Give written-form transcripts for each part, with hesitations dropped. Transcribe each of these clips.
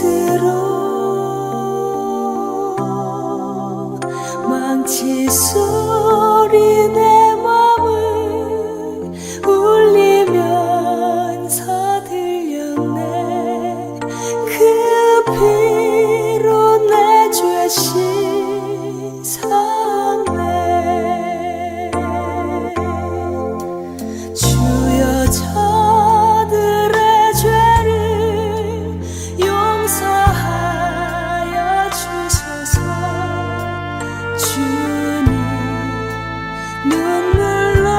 곁으로 망치 소리 내 맘을 울리면서 들렸네. 그 피로 내 죄 씻었네. 주여 저들의 죄를 용서하여 주소서. 주님 눈물로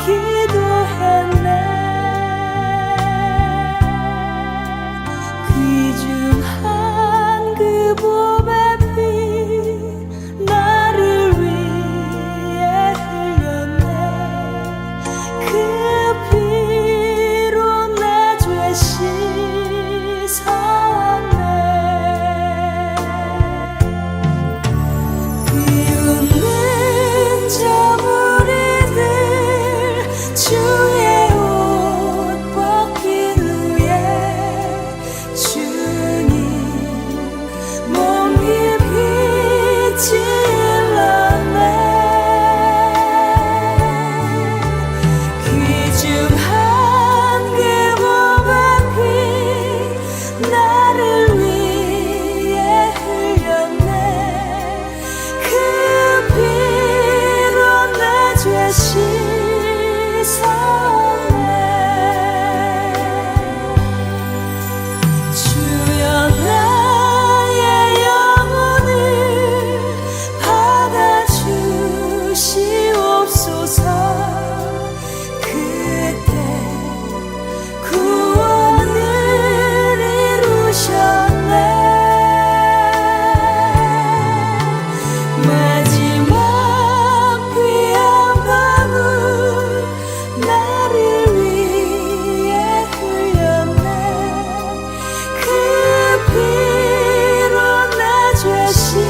기도했네. 귀중한 그 보배 피 나를 위해 흘렸네. 그 피로 내 죄 씻었네. 비웃는 저 무리들 주의 옷 벗긴 후에 주님 몸이 빛이 일렀네. 귀중한 그 몸의 피 나를 위해 흘렸네. 그 피로 내 죄 씻었네. 주여 나의 영혼을 받아주시옵소서. 그때 구원을 이루셨네. 마지막 귀한 방울 나를 위해 흘렸네. 그 피로 내 죄 씻었네.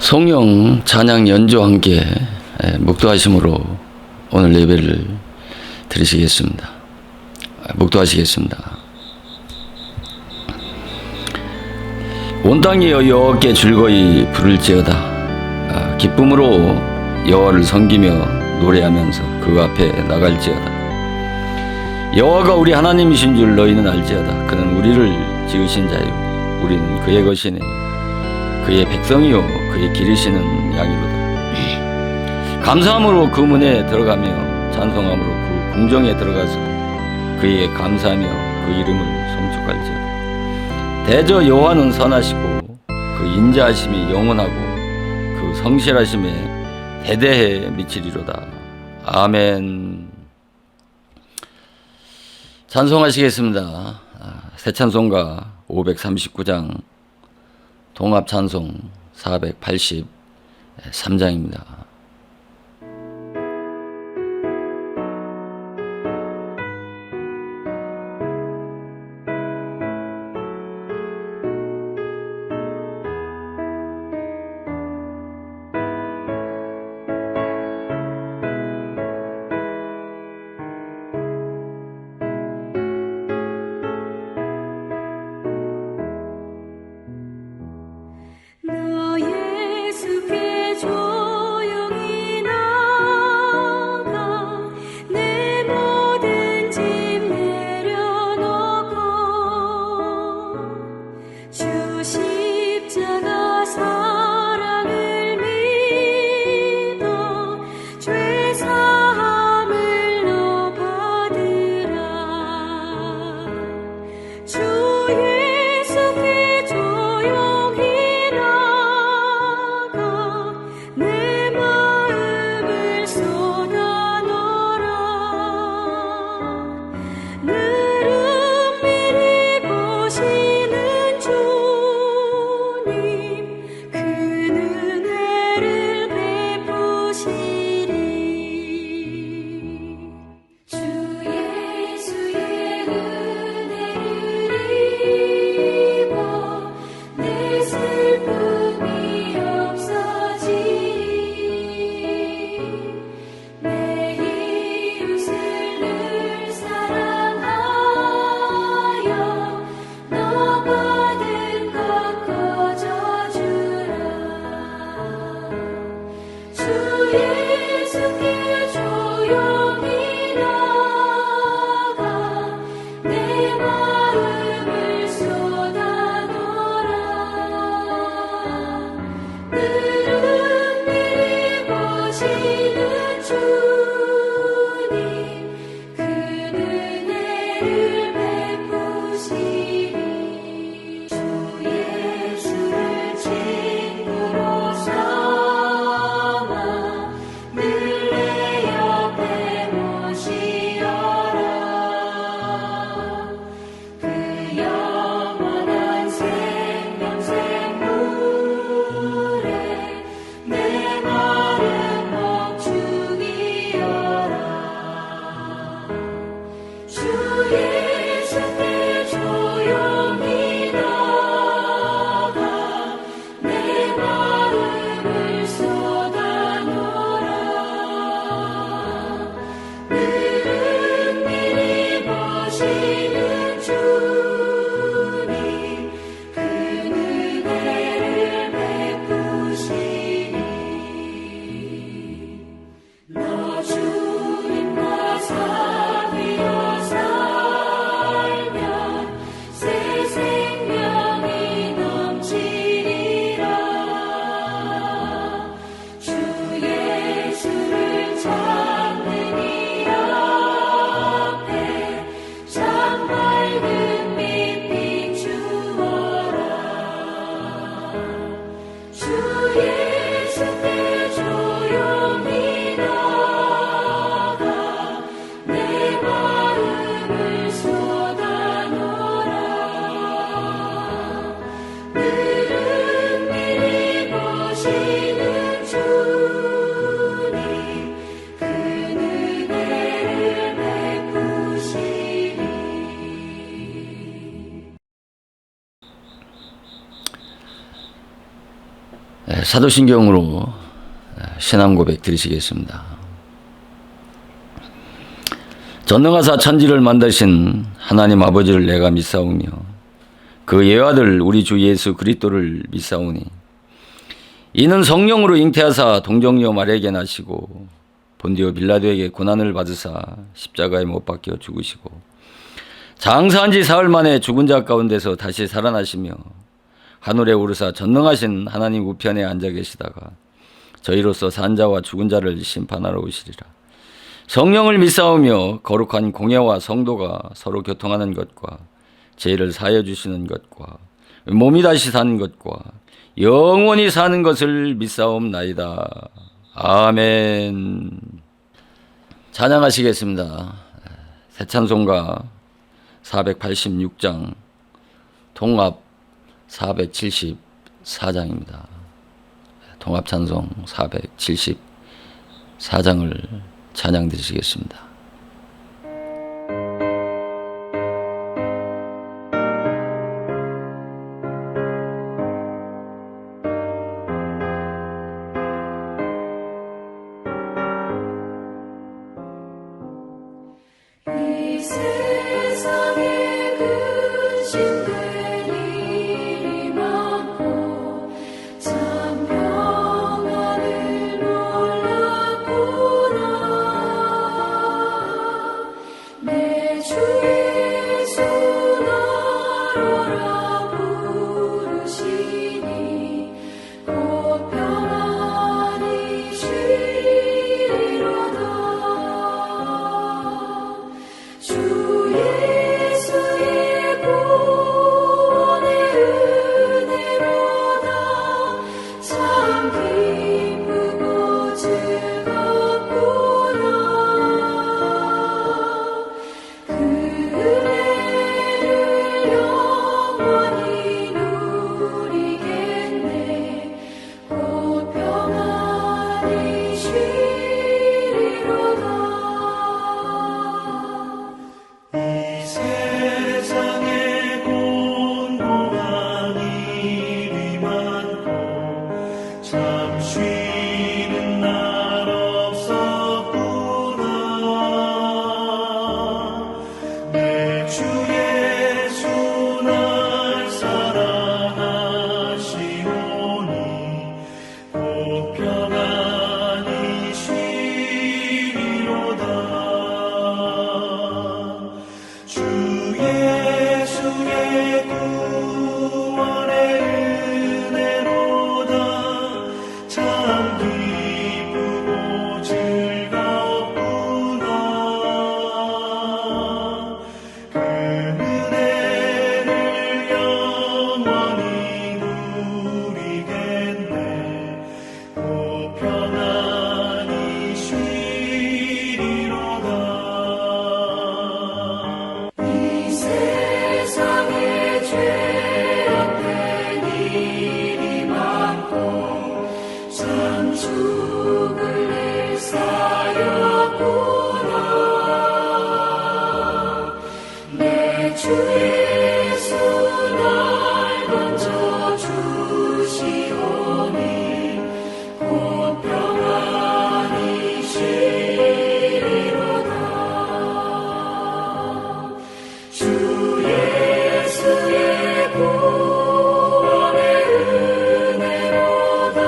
성령 찬양 연주와 함께 묵도하심으로 오늘 예배를 드리시겠습니다. 묵도하시겠습니다. 온 땅이여 여호와께 즐거이 부를지어다. 기쁨으로 여호와를 섬기며 노래하면서 그 앞에 나갈지어다. 여호와가 우리 하나님이신 줄 너희는 알지어다. 그는 우리를 지으신 자요 우리는 그의 것이네. 그의 백성이요 그의 기르시는 양이로다. 감사함으로 그 문에 들어가며 찬송함으로 그 궁정에 들어가서 그에게 감사하며 그 이름을 송축할지어다. 대저 여호와는 선하시고 그 인자하심이 영원하고 그 성실하심에 대대해 미치리로다. 아멘. 찬송하시겠습니다. 새 찬송가 539장 동합 찬송 483장입니다. 너 예수께 조용 사도신경으로 신앙 고백 드리시겠습니다. 전능하사 천지를 만드신 하나님 아버지를 내가 믿사오며 그 예아들 우리 주 예수 그리스도를 믿사오니 이는 성령으로 잉태하사 동정녀 마리아에게 나시고 본디오 빌라도에게 고난을 받으사 십자가에 못 박혀 죽으시고 장사한 지 사흘 만에 죽은 자 가운데서 다시 살아나시며 하늘에 오르사 전능하신 하나님 우편에 앉아 계시다가 저희로서 산 자와 죽은 자를 심판하러 오시리라. 성령을 믿사오며 거룩한 공예와 성도가 서로 교통하는 것과 죄를 사하여 주시는 것과 몸이 다시 사는 것과 영원히 사는 것을 믿사옵나이다. 아멘. 찬양하시겠습니다. 새 찬송가 486장 통합 474장입니다. 통합 찬송 474장을 찬양 드리시겠습니다. 이 세상에 근심된 일이 많고 참 평안을 몰랐구나. 내 주 예수 나로라 부르시니 곧 평안히 쉬리로다. 주 예수의 구원의 은혜로다. 참 기쁘고 즐겁구나. 그 은혜를 영원히 누리겠네. 곧 평안히 쉬리로다. 이 세상에 공고한 일이 많고 참 쉬는 날 없었구나. 내 주 예수 날 사랑하시오니 곧 평안히 쉬리로다. 주 예수의 구원의 은혜로다. 참 기쁘고 즐겁구나. 그 은혜를 영원히 누리겠네. 곧 평안히 쉬리로다. 이 세상에 죄악된 일이 많고 참 죽을 일 쌓였구나. 내 주 예수 날 건져주시오니 곧 평안히 쉬리로다. 주 예수의 구원의 은혜로다.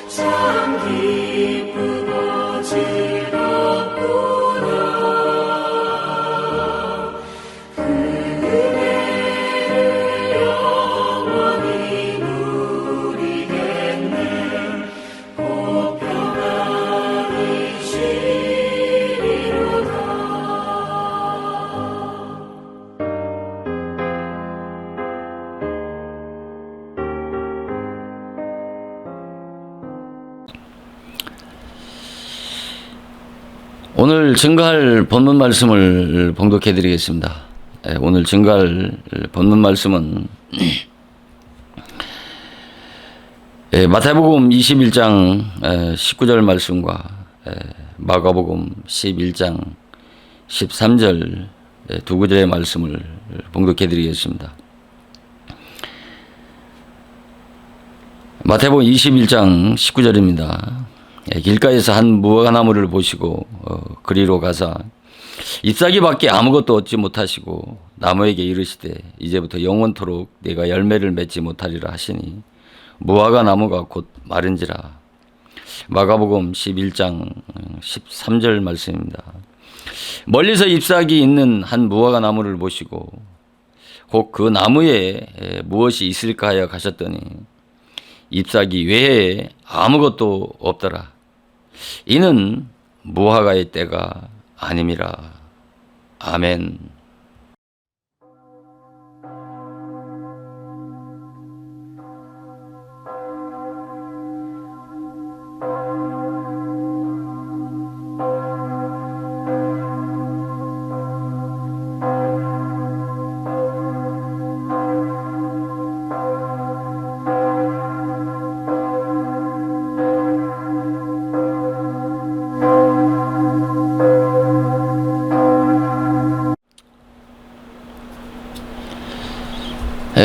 참 기쁘고 즐겁구나. 그 은혜를 영원히 누리겠네. 곧 평안히 쉬리로다. 오늘 증거할 본문 말씀을 봉독해 드리겠습니다. 오늘 증거할 본문 말씀은 마태복음 21장 19절 말씀과 마가복음 11장 13절 두 구절의 말씀을 봉독해 드리겠습니다. 마태복음 21장 19절입니다. 길가에서 한 무화과나무를 보시고 그리로 가사 잎사귀밖에 아무것도 얻지 못하시고 나무에게 이르시되 이제부터 영원토록 내가 열매를 맺지 못하리라 하시니 무화과나무가 곧 마른지라. 마가복음 11장 13절 말씀입니다. 멀리서 잎사귀 있는 한 무화과나무를 보시고 곧 그 나무에 무엇이 있을까 하여 가셨더니 잎사귀 외에 아무것도 없더라. 이는 무화과의 때가 아님이라. 아멘.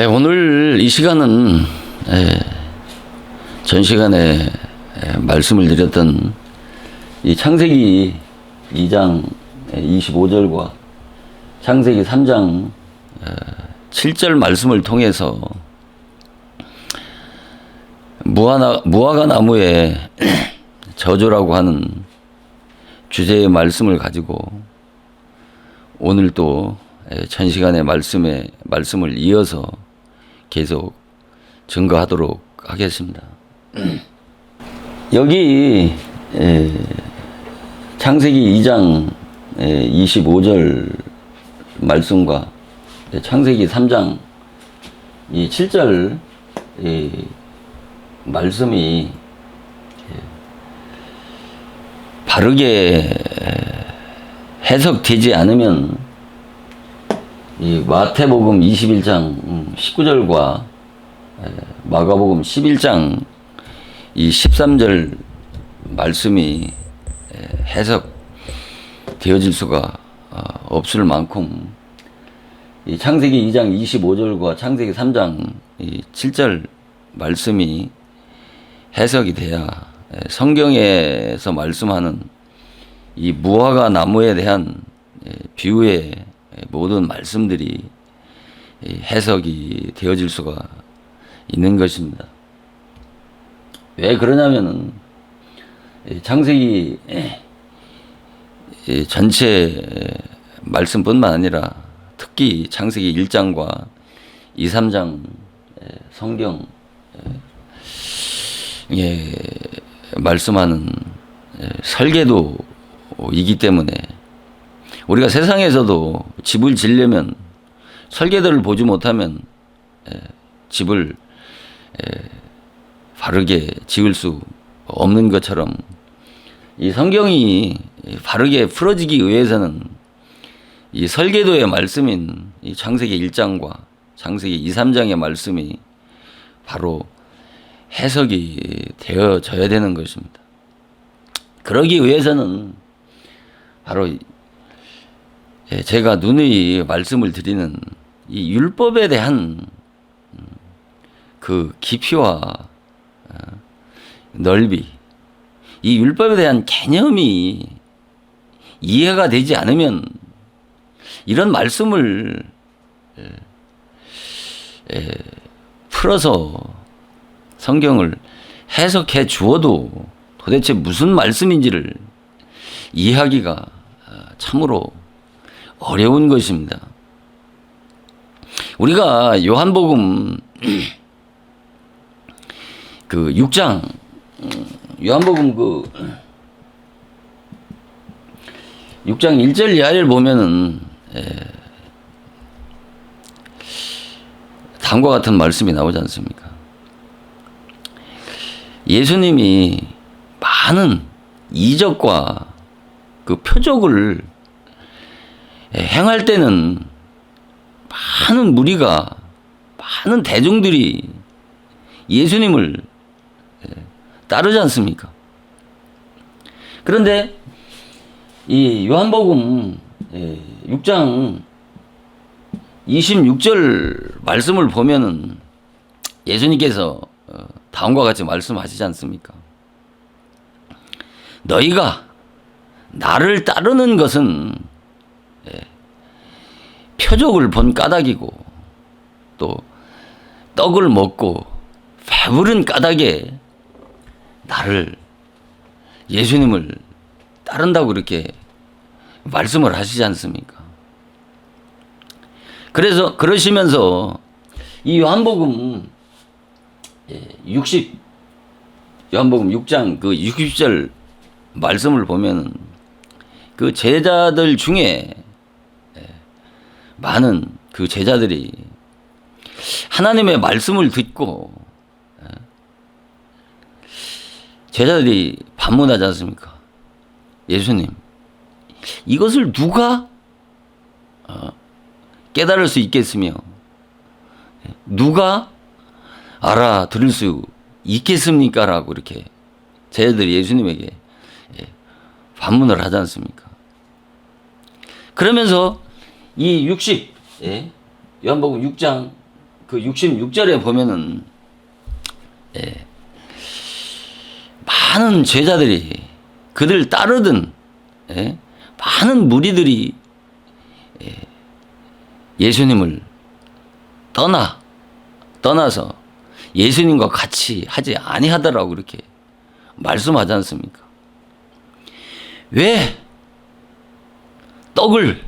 오늘 이 시간은 전 시간에 말씀을 드렸던 이 창세기 2장 25절과 창세기 3장 7절 말씀을 통해서 무화과 나무의 저주라고 하는 주제의 말씀을 가지고 오늘 또 전 시간의 말씀을 이어서 계속 증거하도록 하겠습니다. 여기 창세기 2장 25절 말씀과 창세기 3장 7절 말씀이 바르게 해석되지 않으면 이 마태복음 21장 19절과 마가복음 11장 이 13절 말씀이 해석되어질 수가 없을 만큼 이 창세기 2장 25절과 창세기 3장 이 7절 말씀이 해석이 돼야 성경에서 말씀하는 이 무화과 나무에 대한 비유의 모든 말씀들이 해석이 되어질 수가 있는 것입니다. 왜 그러냐면은 창세기 전체 말씀뿐만 아니라 특히 창세기 1장과 2, 3장 성경에 말씀하는 설계도이기 때문에 우리가 세상에서도 집을 지으려면 설계도를 보지 못하면 집을 바르게 지을 수 없는 것처럼 이 성경이 바르게 풀어지기 위해서는 이 설계도의 말씀인 이 창세기 1장과 창세기 2, 3장의 말씀이 바로 해석이 되어져야 되는 것입니다. 그러기 위해서는 바로 제가 누누이 말씀을 드리는 이 율법에 대한 그 깊이와 넓이, 이 율법에 대한 개념이 이해가 되지 않으면 이런 말씀을 풀어서 성경을 해석해 주어도 도대체 무슨 말씀인지를 이해하기가 참으로 어려운 것입니다. 우리가 요한복음 그 6장 요한복음 그 6장 1절 이하를 보면은 다음과 같은 말씀이 나오지 않습니까? 예수님이 많은 이적과 그 표적을 행할 때는 많은 무리가, 많은 대중들이 예수님을 따르지 않습니까? 그런데 이 요한복음 6장 26절 말씀을 보면은 예수님께서 다음과 같이 말씀하시지 않습니까? 너희가 나를 따르는 것은 표적을 본 까닭이고 또 떡을 먹고 배부른 까닭에 나를 예수님을 따른다고 그렇게 말씀을 하시지 않습니까? 그래서 그러시면서 이 요한복음 6장 그 60절 말씀을 보면은 그 제자들 중에 많은 그 제자들이 하나님의 말씀을 듣고 제자들이 반문하지 않습니까? 예수님, 이것을 누가 깨달을 수 있겠으며 누가 알아들을 수 있겠습니까? 라고 이렇게 제자들이 예수님에게 반문을 하지 않습니까? 그러면서 이 요한복음 6장 그 66절에 보면은 많은 제자들이 그들 따르던 많은 무리들이 예수님을 떠나서 예수님과 같이 하지 아니하더라고 그렇게 말씀하지 않습니까? 왜 떡을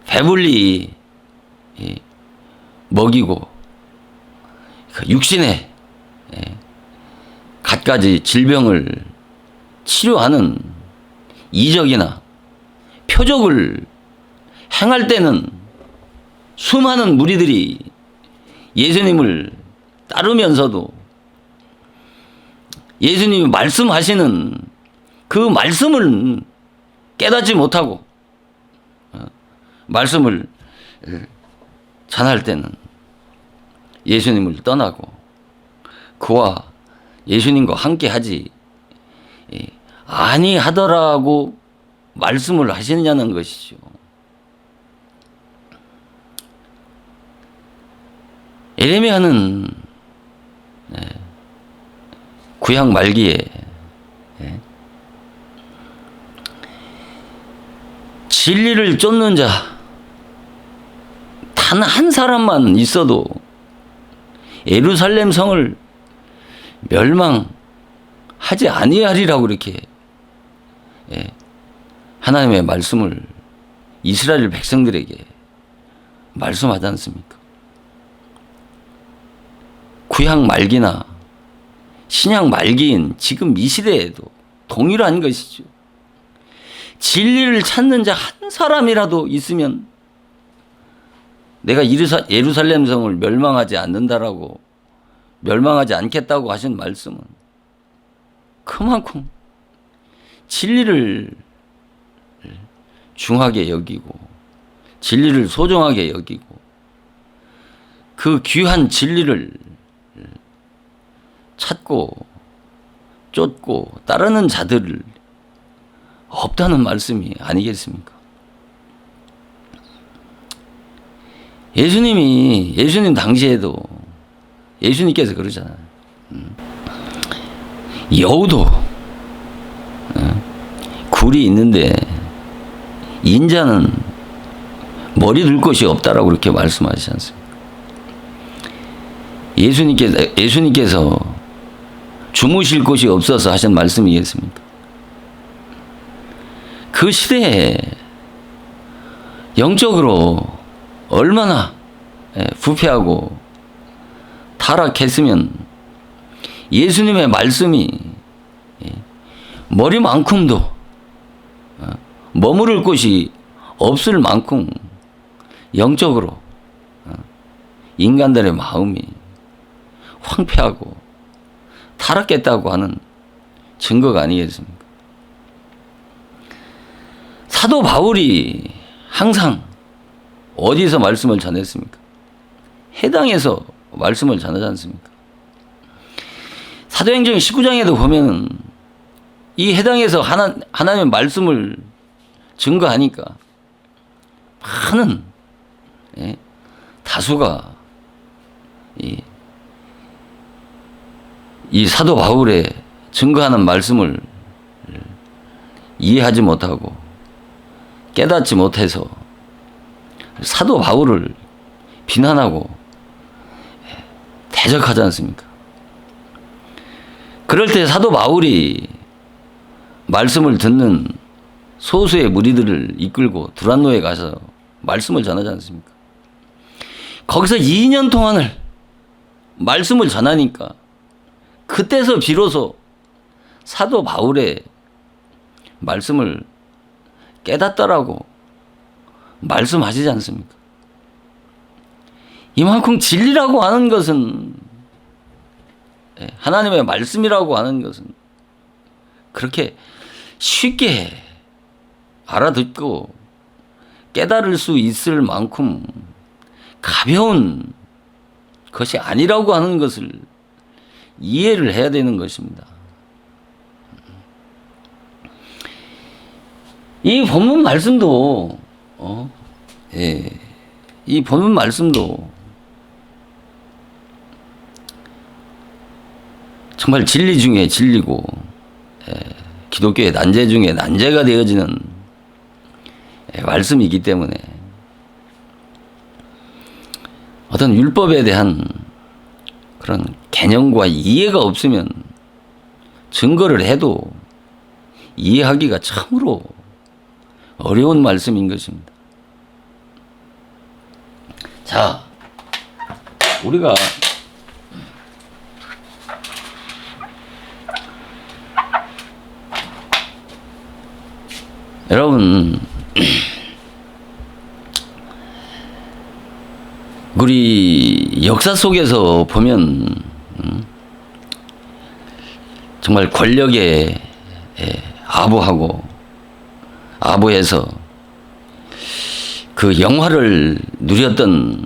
배불리 먹이고 육신에 갖가지 질병을 치료하는 이적이나 표적을 행할 때는 수많은 무리들이 예수님을 따르면서도 예수님이 말씀하시는 그 말씀을 깨닫지 못하고 말씀을 전할 때는 예수님을 떠나고 그와 예수님과 함께 하지 아니하더라고 말씀을 하시느냐는 것이죠. 예레미야는 구약 말기에 진리를 쫓는 자 단 한 사람만 있어도 예루살렘 성을 멸망하지 아니하리라고 이렇게 하나님의 말씀을 이스라엘 백성들에게 말씀하지 않습니까? 구약 말기나 신약 말기인 지금 이 시대에도 동일한 것이죠. 진리를 찾는 자 한 사람이라도 있으면 내가 예루살렘 성을 멸망하지 않는다라고 멸망하지 않겠다고 하신 말씀은 그만큼 진리를 중하게 여기고 진리를 소중하게 여기고 그 귀한 진리를 찾고 쫓고 따르는 자들을 없다는 말씀이 아니겠습니까? 예수님 당시에도 예수님께서 그러잖아요. 여우도 굴이 있는데 인자는 머리 둘 곳이 없다라고 그렇게 말씀하시지 않습니까? 예수님께서 주무실 곳이 없어서 하신 말씀이겠습니까? 그 시대에 영적으로 얼마나 부패하고 타락했으면 예수님의 말씀이 머리만큼도 머무를 곳이 없을 만큼 영적으로 인간들의 마음이 황폐하고 타락했다고 하는 증거가 아니겠습니까? 사도 바울이 항상 어디서 말씀을 전했습니까? 해당에서 말씀을 전하지 않습니까? 사도행전 19장에도 보면 이 해당에서 하나님의 말씀을 증거하니까 많은 다수가 이 사도 바울의 증거하는 말씀을 이해하지 못하고 깨닫지 못해서 사도 바울을 비난하고 대적하지 않습니까? 그럴 때 사도 바울이 말씀을 듣는 소수의 무리들을 이끌고 두란노에 가서 말씀을 전하지 않습니까? 거기서 2년 동안을 말씀을 전하니까 그때서 비로소 사도 바울의 말씀을 깨닫더라고 말씀하시지 않습니까? 이만큼 진리라고 하는 것은, 하나님의 말씀이라고 하는 것은 그렇게 쉽게 알아듣고 깨달을 수 있을 만큼 가벼운 것이 아니라고 하는 것을 이해를 해야 되는 것입니다. 이 본문 말씀도 이 본문 말씀도 정말 진리 중에 진리고 기독교의 난제 중에 난제가 되어지는 말씀이기 때문에 어떤 율법에 대한 그런 개념과 이해가 없으면 증거를 해도 이해하기가 참으로 어려운 말씀인 것입니다. 자, 우리가 여러분 우리 역사 속에서 보면 정말 권력에 아부해서 그 영화를 누렸던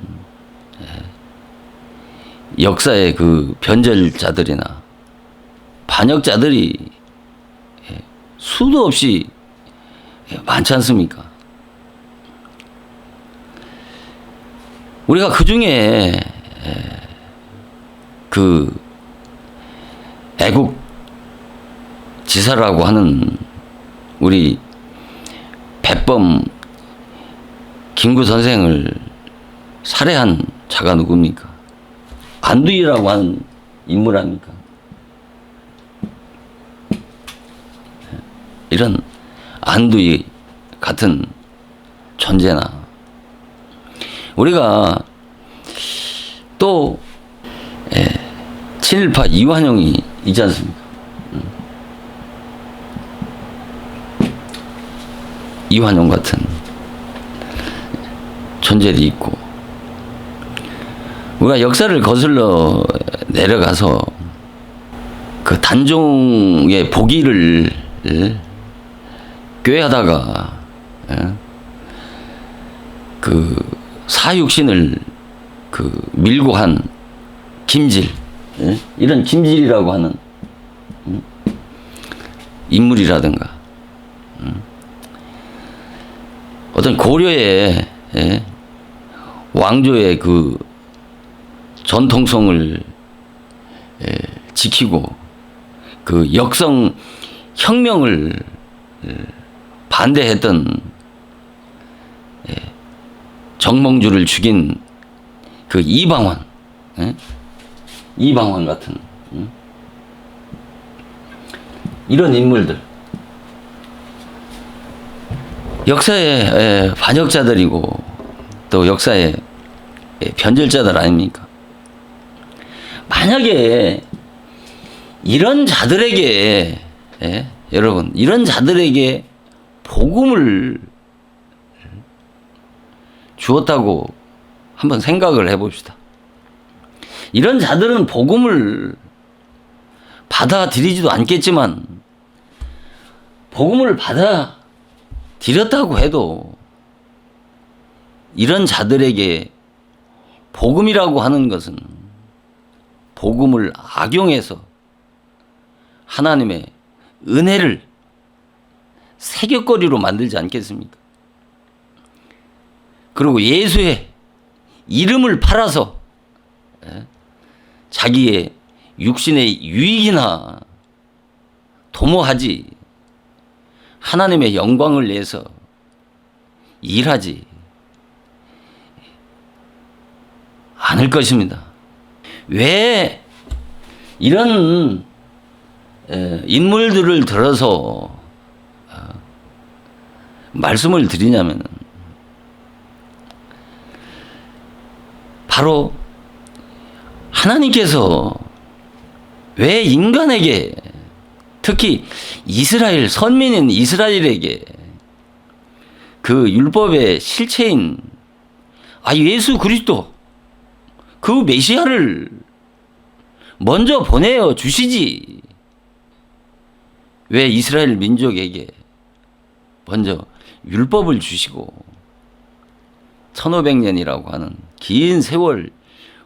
역사의 그 변절자들이나 반역자들이 수도 없이 많지 않습니까? 우리가 그 중에 그 애국 지사라고 하는 우리 백범 김구 선생을 살해한 자가 누굽니까? 안두희라고 하는 인물 아닙니까? 이런 안두희 같은 존재나 우리가 또 친일파 이완용이 있지 않습니까? 이완용 같은 존재도 있고 우리가 역사를 거슬러 내려가서 그 단종의 복위를 꾀하다가 그 사육신을 그 밀고 한 김질, 이런 김질이라고 하는 인물이라든가 어떤 고려의 왕조의 그 전통성을 지키고 그 역성 혁명을 반대했던 정몽주를 죽인 그 이방원 같은 이런 인물들 역사의 반역자들이고 또 역사의 변절자들 아닙니까? 만약에 이런 자들에게 여러분 이런 자들에게 복음을 주었다고 한번 생각을 해봅시다. 이런 자들은 복음을 받아들이지도 않겠지만 복음을 받아들였다고 해도 이런 자들에게 복음이라고 하는 것은 복음을 악용해서 하나님의 은혜를 세격거리로 만들지 않겠습니까? 그리고 예수의 이름을 팔아서 자기의 육신의 유익이나 도모하지 하나님의 영광을 위해서 일하지 않을 것입니다. 왜 이런 인물들을 들어서 말씀을 드리냐면 바로 하나님께서 왜 인간에게 특히 이스라엘 선민인 이스라엘에게 그 율법의 실체인 예수 그리스도 그 메시아를 먼저 보내어 주시지 왜 이스라엘 민족에게 먼저 율법을 주시고 1500년이라고 하는 긴 세월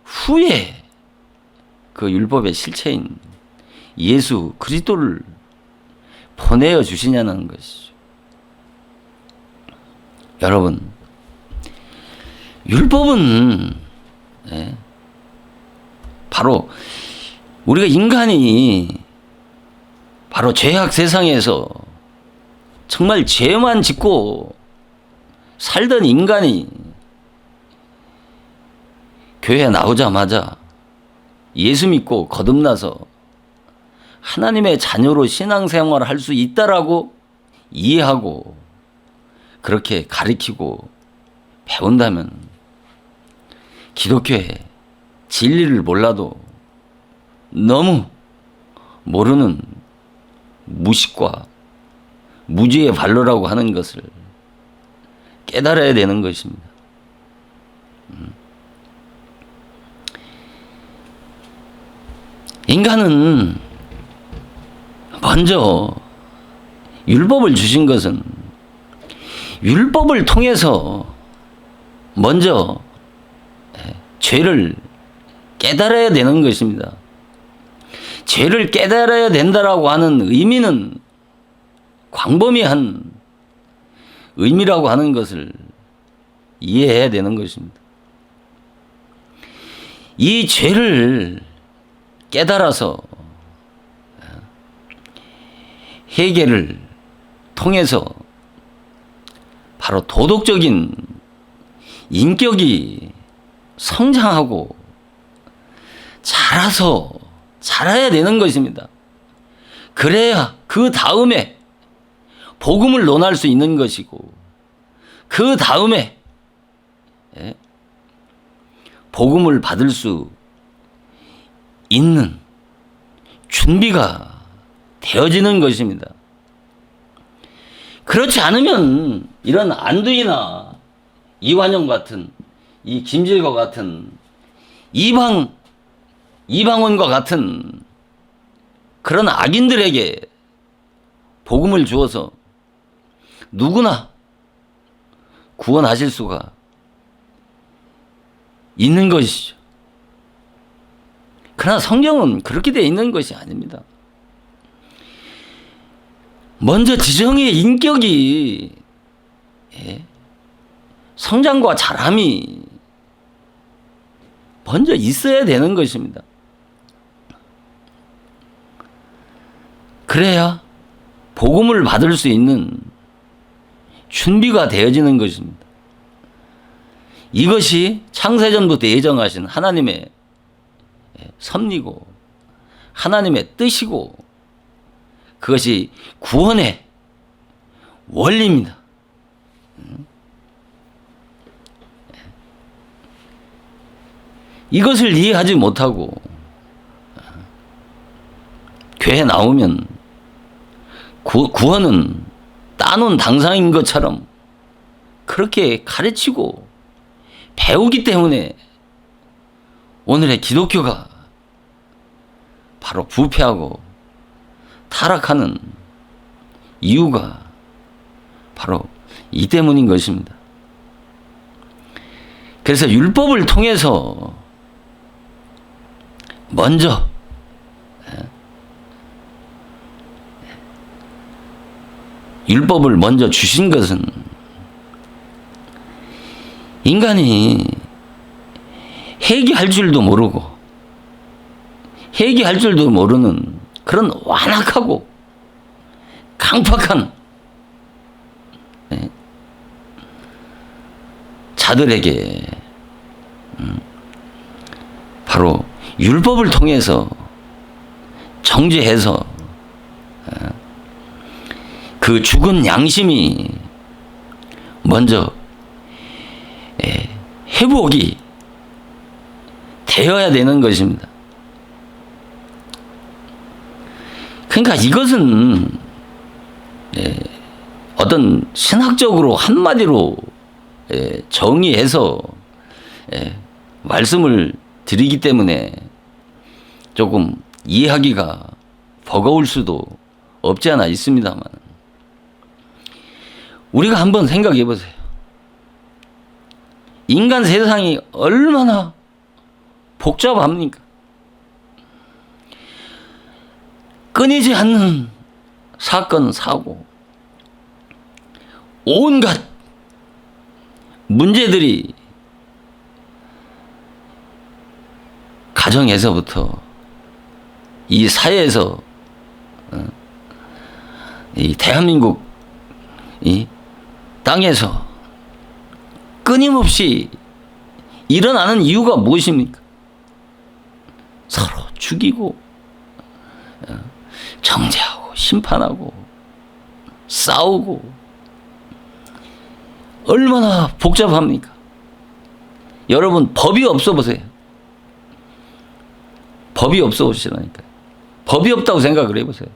후에 그 율법의 실체인 예수 그리스도를 보내어 주시냐는 것이죠. 여러분, 율법은 바로 우리가 인간이 바로 죄악 세상에서 정말 죄만 짓고 살던 인간이 교회에 나오자마자 예수 믿고 거듭나서 하나님의 자녀로 신앙생활을 할 수 있다라고 이해하고 그렇게 가르치고 배운다면 기독교의 진리를 몰라도 너무 모르는 무식과 무지의 발로라고 하는 것을 깨달아야 되는 것입니다. 인간은 먼저 율법을 주신 것은 율법을 통해서 먼저 죄를 깨달아야 되는 것입니다. 죄를 깨달아야 된다라고 하는 의미는 광범위한 의미라고 하는 것을 이해해야 되는 것입니다. 이 죄를 깨달아서 해결을 통해서 바로 도덕적인 인격이 성장하고 자라야 되는 것입니다. 그래야 그 다음에 복음을 논할 수 있는 것이고 그 다음에 복음을 받을 수 있는 준비가 되어지는 것입니다. 그렇지 않으면 이런 안두이나 이완영 같은 이 김질과 같은 이방원과 같은 그런 악인들에게 복음을 주어서 누구나 구원하실 수가 있는 것이죠. 그러나 성경은 그렇게 되어 있는 것이 아닙니다. 먼저 지정의 인격이 성장과 자람이 먼저 있어야 되는 것입니다. 그래야 복음을 받을 수 있는 준비가 되어지는 것입니다. 이것이 창세전부터 예정하신 하나님의 섭리고 하나님의 뜻이고 그것이 구원의 원리입니다. 이것을 이해하지 못하고 교회에 나오면 구원은 따놓은 당상인 것처럼 그렇게 가르치고 배우기 때문에 오늘의 기독교가 바로 부패하고 타락하는 이유가 바로 이 때문인 것입니다. 그래서 율법을 통해서 먼저 율법을 먼저 주신 것은 인간이 회개할 줄도 모르고 회개할 줄도 모르는 그런 완악하고 강팍한 자들에게 바로 율법을 통해서 정죄해서 그 죽은 양심이 먼저 회복이 되어야 되는 것입니다. 그러니까 이것은 어떤 신학적으로 한마디로 정의해서 말씀을 드리기 때문에 조금 이해하기가 버거울 수도 없지 않아 있습니다만, 우리가 한번 생각해 보세요. 인간 세상이 얼마나 복잡합니까? 끊이지 않는 사건, 사고, 온갖 문제들이 가정에서부터 이 사회에서 이 대한민국 이 땅에서 끊임없이 일어나는 이유가 무엇입니까? 서로 죽이고 정죄하고 심판하고 싸우고 얼마나 복잡합니까? 여러분 법이 없어 보세요. 법이 없어 보시라니까요. 법이 없다고 생각을 해보세요.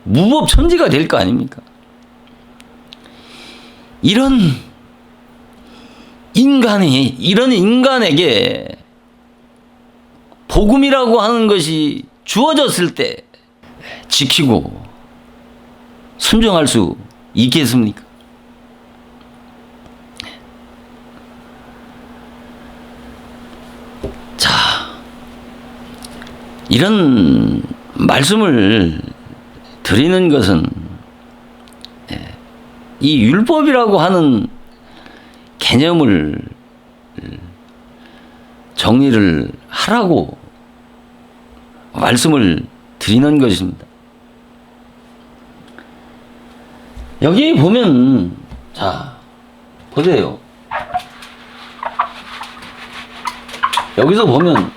무법천지가 될 거 아닙니까? 이런 인간에게 복음이라고 하는 것이 주어졌을 때 지키고 순종할 수 있겠습니까? 자, 이런 말씀을 드리는 것은 이 율법이라고 하는 개념을 정리를 하라고 말씀을 드리는 것입니다. 여기 보면, 자, 보세요. 여기서 보면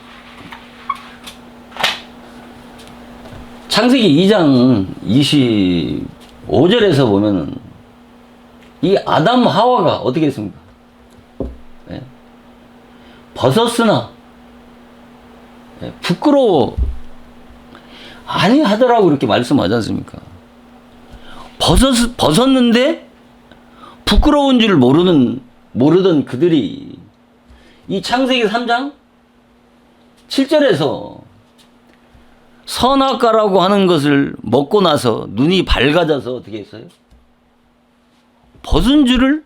창세기 2장 25절에서 보면은 이 아담 하와가 어떻게 했습니까? 네. 벗었으나 부끄러워 아니 하더라고 이렇게 말씀하지 않습니까? 벗었는데 부끄러운 줄 모르던 그들이 이 창세기 3장 7절에서 선악과라고 하는 것을 먹고 나서 눈이 밝아져서 어떻게 했어요? 벗은 줄을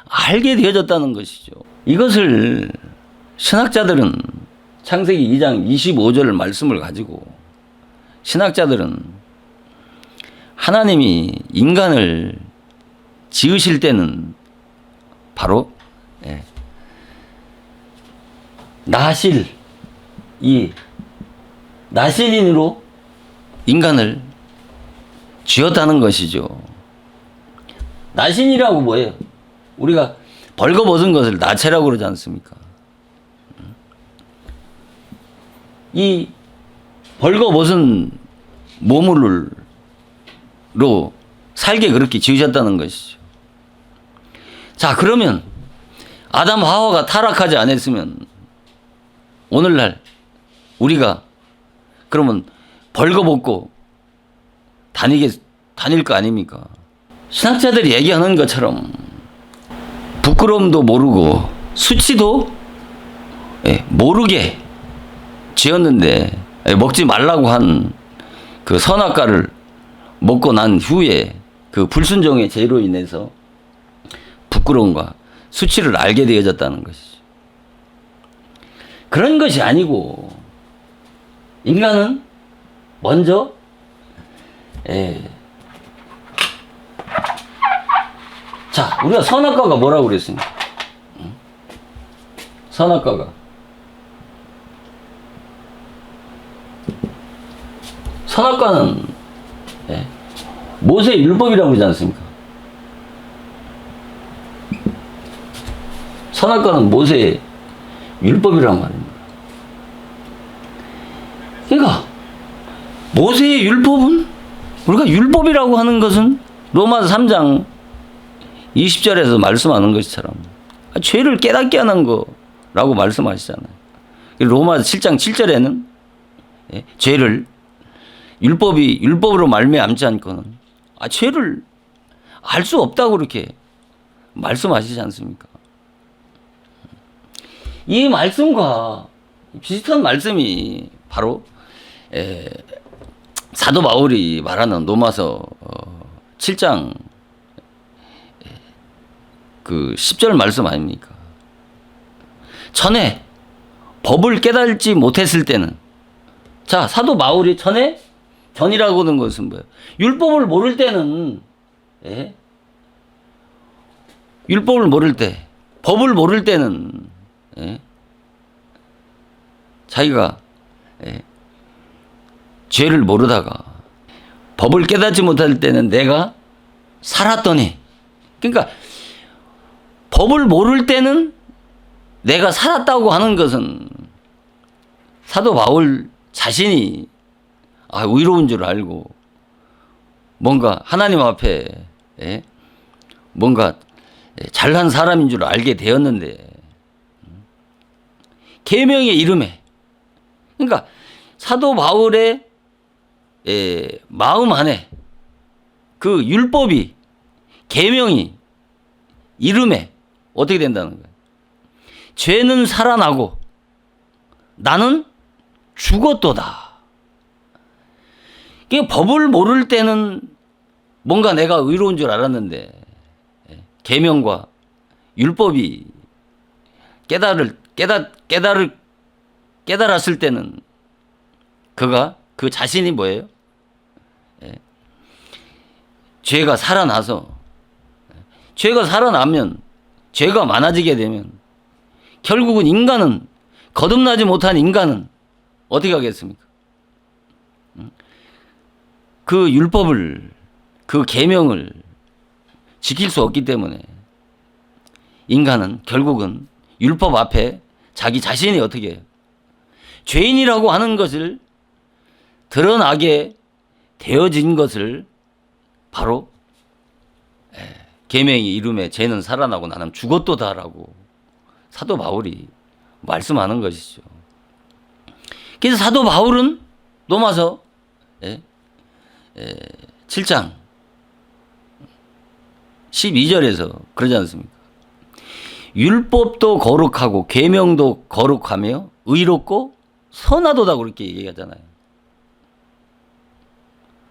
알게 되어졌다는 것이죠. 이것을 신학자들은 창세기 2장 25절 말씀을 가지고 신학자들은 하나님이 인간을 지으실 때는 바로 나실인으로 인간을 지었다는 것이죠. 나신이라고 뭐예요? 우리가 벌거벗은 것을 나체라고 그러지 않습니까? 이 벌거벗은 몸으로 살게 그렇게 지으셨다는 것이죠. 자, 그러면 아담 하와가 타락하지 않았으면 오늘날 우리가 그러면 벌거벗고 다닐 거 아닙니까? 신학자들이 얘기하는 것처럼 부끄러움도 모르고 수치도 모르게 지었는데 먹지 말라고 한 그 선악과를 먹고 난 후에 그 불순종의 죄로 인해서 부끄러움과 수치를 알게 되어졌다는 것이죠. 그런 것이 아니고 인간은 먼저 자, 우리가 선악과가 뭐라고 그랬습니까? 선악과가 선악과는 예, 모세 율법이라고 그러지 않습니까? 선악과는 모세 율법이란 말입니다. 그러니까 모세의 율법은 우리가 율법이라고 하는 것은 로마서 3장 20절에서 말씀하는 것처럼 죄를 깨닫게 하는 거라고 말씀하시잖아요. 로마서 7장 7절에는 죄를 율법으로 말미암지 않고는 죄를 알 수 없다고 그렇게 말씀하시지 않습니까? 이 말씀과 비슷한 말씀이 바로 사도 바울이 말하는 로마서 7장 그 10절 말씀 아닙니까? 전에 법을 깨달지 못했을 때는, 자, 사도 바울이 전이라고 하는 것은 뭐예요? 율법을 모를 때는, 율법을 모를 때, 법을 모를 때는, 자기가, 죄를 모르다가, 법을 깨닫지 못할 때는 내가 살았더니, 그러니까, 법을 모를 때는 내가 살았다고 하는 것은 사도 바울 자신이 의로운 줄 알고 뭔가 하나님 앞에 뭔가 잘난 사람인 줄 알게 되었는데 계명의 이름에, 그러니까 사도 바울의 마음 안에 그 율법이, 계명이 이름에 어떻게 된다는 거예요? 죄는 살아나고 나는 죽었도다. 그러니까 법을 모를 때는 뭔가 내가 의로운 줄 알았는데 계명과 율법이 깨달았을 때는 그 자신이 뭐예요? 죄가 살아나서, 죄가 살아나면, 죄가 많아지게 되면 결국은 인간은, 거듭나지 못한 인간은 어떻게 하겠습니까? 그 율법을, 그 계명을 지킬 수 없기 때문에 인간은 결국은 율법 앞에 자기 자신이 어떻게 해요? 죄인이라고 하는 것을 드러나게 되어진 것을 바로 계명의 이름에 죄는 살아나고 나는 죽었도다라고 사도 바울이 말씀하는 것이죠. 그래서 사도 바울은 로마서 7장 12절에서 그러지 않습니까? 율법도 거룩하고 계명도 거룩하며 의롭고 선하도다 그렇게 얘기하잖아요.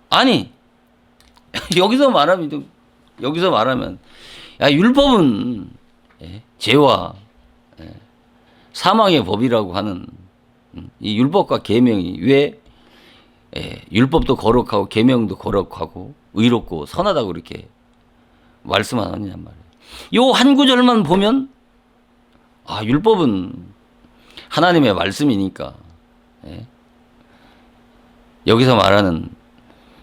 아니 여기서 말하면 율법은 죄와 사망의 법이라고 하는 이 율법과 계명이 왜 율법도 거룩하고 계명도 거룩하고 의롭고 선하다고 그렇게 말씀하느냐 말이에요. 요 한 구절만 보면 율법은 하나님의 말씀이니까 여기서 말하는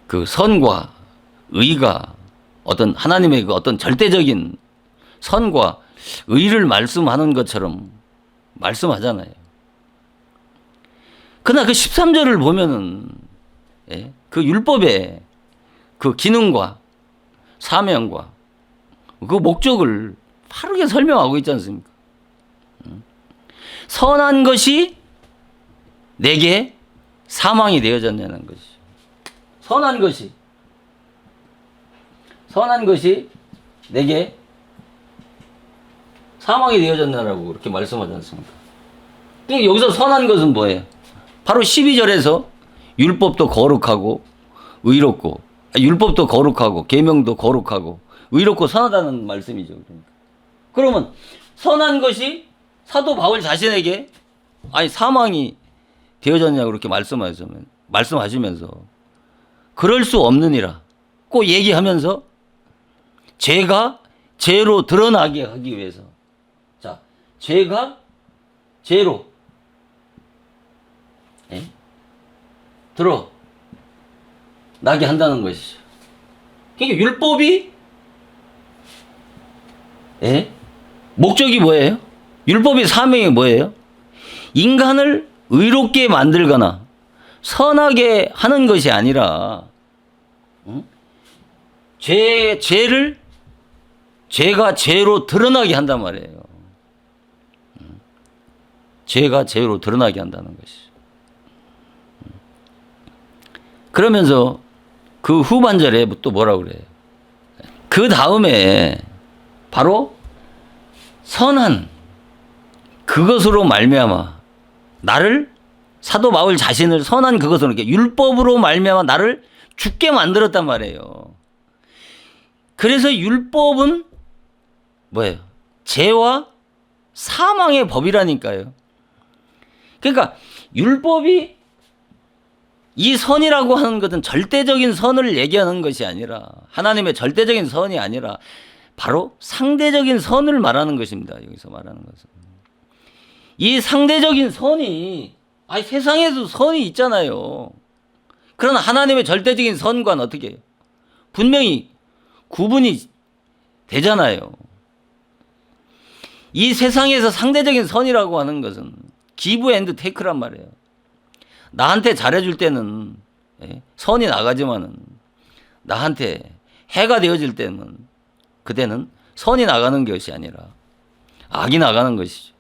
그 선과 의가 어떤 하나님의 그 어떤 절대적인 선과 의를 말씀하는 것처럼 말씀하잖아요. 그러나 그 13절을 보면은 그 율법의 그 기능과 사명과 그 목적을 바르게 설명하고 있지 않습니까? 선한 것이 내게 사망이 되어졌냐는 것이죠. 선한 것이 내게 사망이 되어졌나라고 그렇게 말씀하지 않습니까? 그러니까 여기서 선한 것은 뭐예요? 바로 12절에서 율법도 거룩하고 의롭고, 율법도 거룩하고 계명도 거룩하고 의롭고 선하다는 말씀이죠. 그러면 선한 것이 사도 바울 자신에게 사망이 되어졌냐고 그렇게 말씀하시면서 그럴 수 없느니라 꼭 얘기하면서 죄가 죄로 드러나게 하기 위해서, 자, 죄가 죄로 나게 한다는 것이죠. 그러니까 율법이 목적이 뭐예요? 율법의 사명이 뭐예요? 인간을 의롭게 만들거나 선하게 하는 것이 아니라 죄가 죄로 드러나게 한단 말이에요. 죄가 죄로 드러나게 한다는 것이죠. 그러면서 그 후반절에 또 뭐라고 그래요? 그 다음에 바로 선한 그것으로 말미암아 나를 사도 바울 자신을 선한 그것으로 이렇게 율법으로 말미암아 나를 죽게 만들었단 말이에요. 그래서 율법은 뭐예요? 죄와 사망의 법이라니까요. 그러니까 율법이 이 선이라고 하는 것은 절대적인 선을 얘기하는 것이 아니라 하나님의 절대적인 선이 아니라 바로 상대적인 선을 말하는 것입니다. 여기서 말하는 것은. 이 상대적인 선이 세상에도 선이 있잖아요. 그러나 하나님의 절대적인 선과는 어떻게 해요? 분명히 구분이 되잖아요. 이 세상에서 상대적인 선이라고 하는 것은 기브 앤드 테이크란 말이에요. 나한테 잘해줄 때는 선이 나가지만은 나한테 해가 되어질 때는 그때는 선이 나가는 것이 아니라 악이 나가는 것이죠.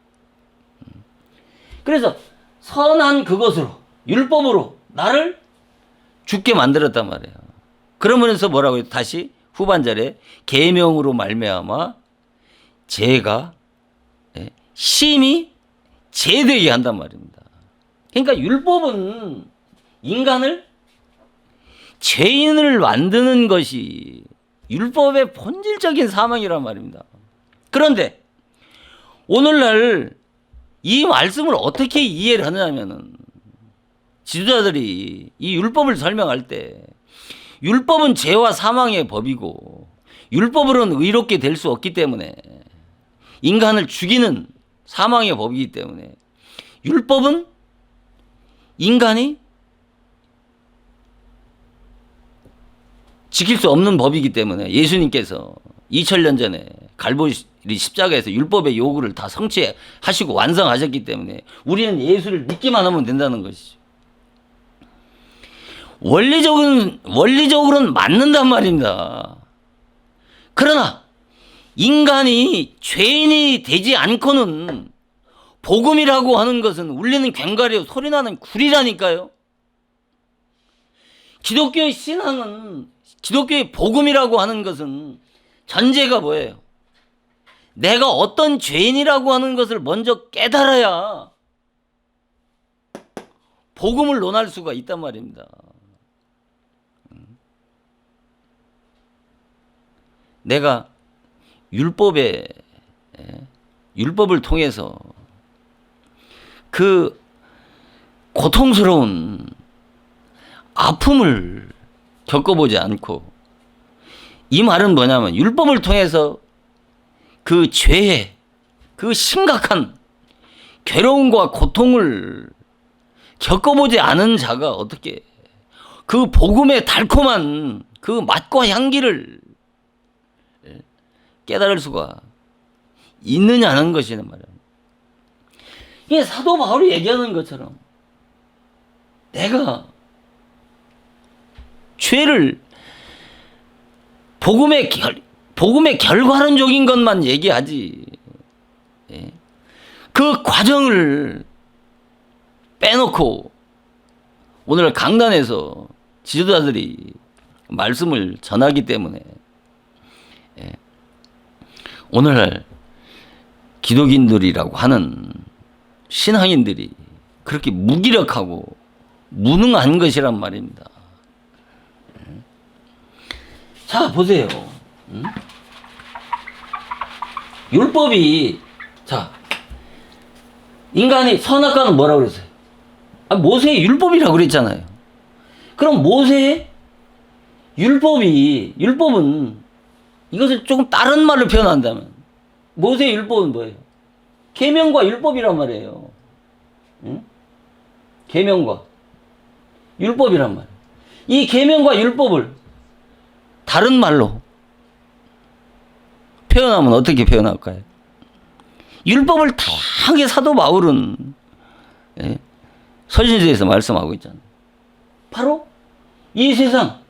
그래서 선한 그것으로 율법으로 나를 죽게 만들었단 말이에요. 그러면서 뭐라고 해요? 다시 후반절에 계명으로 말미암아 죄가 심히 죄되게 한단 말입니다. 그러니까 율법은 인간을 죄인을 만드는 것이 율법의 본질적인 사명이란 말입니다. 그런데 오늘날 이 말씀을 어떻게 이해를 하느냐면은 지도자들이 이 율법을 설명할 때 율법은 죄와 사망의 법이고 율법으로는 의롭게 될 수 없기 때문에 인간을 죽이는 사망의 법이기 때문에 율법은 인간이 지킬 수 없는 법이기 때문에 예수님께서 2000년 전에 갈보리 십자가에서 율법의 요구를 다 성취하시고 완성하셨기 때문에 우리는 예수를 믿기만 하면 된다는 것이죠. 원리적으로는 맞는단 말입니다. 그러나 인간이 죄인이 되지 않고는 복음이라고 하는 것은 울리는 괭과리요 소리나는 굴이라니까요. 기독교의 신앙은 기독교의 복음이라고 하는 것은 전제가 뭐예요? 내가 어떤 죄인이라고 하는 것을 먼저 깨달아야 복음을 논할 수가 있단 말입니다. 내가 율법을 통해서 그 고통스러운 아픔을 겪어보지 않고, 이 말은 뭐냐면 율법을 통해서 그 죄의 그 심각한 괴로움과 고통을 겪어보지 않은 자가 어떻게 그 복음의 달콤한 그 맛과 향기를 깨달을 수가 있느냐는 것이란 말이야. 이게 사도 바울이 얘기하는 것처럼 내가 죄를 복음의 결과론적인 것만 얘기하지, 그 과정을 빼놓고 오늘 강단에서 지도자들이 말씀을 전하기 때문에 오늘날 기독인들이라고 하는 신앙인들이 그렇게 무기력하고 무능한 것이란 말입니다. 자, 보세요. 율법이, 자, 인간이 선악과는 뭐라고 그랬어요? 모세의 율법이라고 그랬잖아요. 그럼 모세의 율법은 이것을 조금 다른 말로 표현한다면 모세의 율법은 뭐예요? 계명과 율법이란 말이에요. 계명과 율법이란 말이에요. 이 계명과 율법을 다른 말로 표현하면 어떻게 표현할까요? 율법을 다양하게 사도 바울은 서신서에서 말씀하고 있잖아요. 바로 이 세상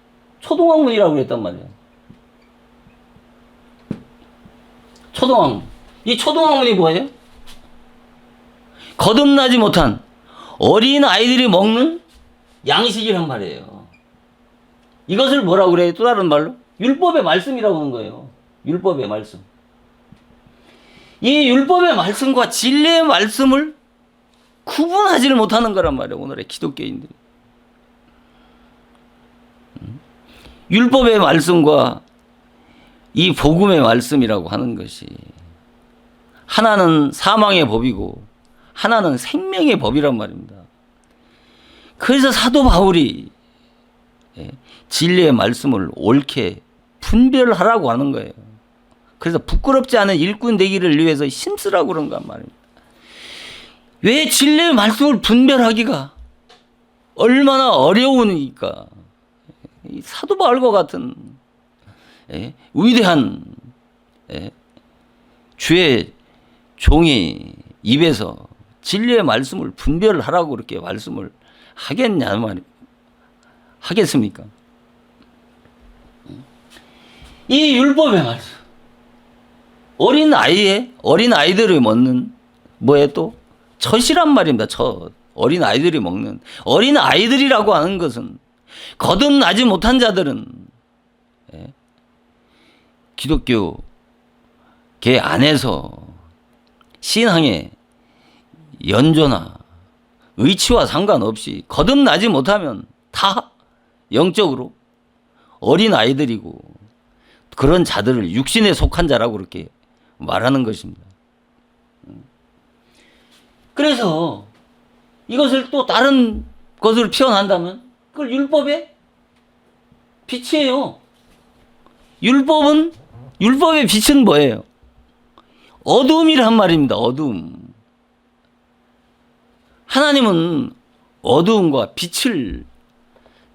초등학문이라고 그랬단 말이에요. 초등학문. 이 초등학문이 뭐예요? 거듭나지 못한 어린 아이들이 먹는 양식이란 말이에요. 이것을 뭐라고 그래요? 또 다른 말로? 율법의 말씀이라고 하는 거예요. 율법의 말씀. 이 율법의 말씀과 진리의 말씀을 구분하지를 못하는 거란 말이에요. 오늘의 기독교인들이. 율법의 말씀과 이 복음의 말씀이라고 하는 것이 하나는 사망의 법이고 하나는 생명의 법이란 말입니다. 그래서 사도 바울이 진리의 말씀을 옳게 분별하라고 하는 거예요. 그래서 부끄럽지 않은 일꾼 되기를 위해서 힘쓰라고 그런 거 말입니다. 왜 진리의 말씀을 분별하기가 얼마나 어려우니까 사도 바울과 같은 위대한 주의 종이 입에서 진리의 말씀을 분별하라고 그렇게 말씀을 하겠냐 말이 하겠습니까? 이 율법의 말씀 어린 아이들이 먹는 뭐에 또 젖이란 말입니다. 젖. 어린 아이들이 먹는 어린 아이들이라고 하는 것은 거듭나지 못한 자들은 기독교 계 안에서 신앙의 연조나 의치와 상관없이 거듭나지 못하면 다 영적으로 어린 아이들이고 그런 자들을 육신에 속한 자라고 그렇게 말하는 것입니다. 그래서 이것을 또 다른 것으로 표현한다면 그걸 율법의 빛이에요. 율법의 빛은 뭐예요? 어두움이란 말입니다. 어두움. 하나님은 어두움과 빛을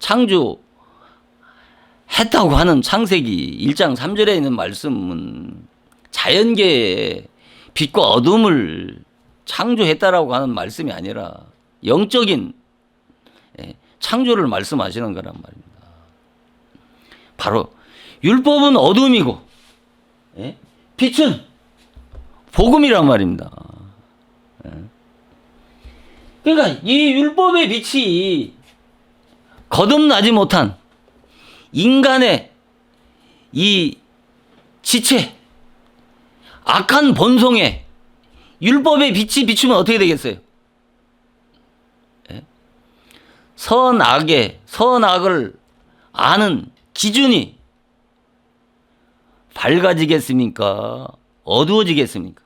창조했다고 하는 창세기 1장 3절에 있는 말씀은 자연계의 빛과 어둠을 창조했다라고 하는 말씀이 아니라 영적인 창조를 말씀하시는 거란 말입니다. 바로 율법은 어둠이고 빛은 복음이란 말입니다. 그러니까 이 율법의 빛이 거듭나지 못한 인간의 이 지체, 악한 본성에 율법의 빛이 비추면 어떻게 되겠어요? 선악을 아는 기준이 밝아지겠습니까? 어두워지겠습니까?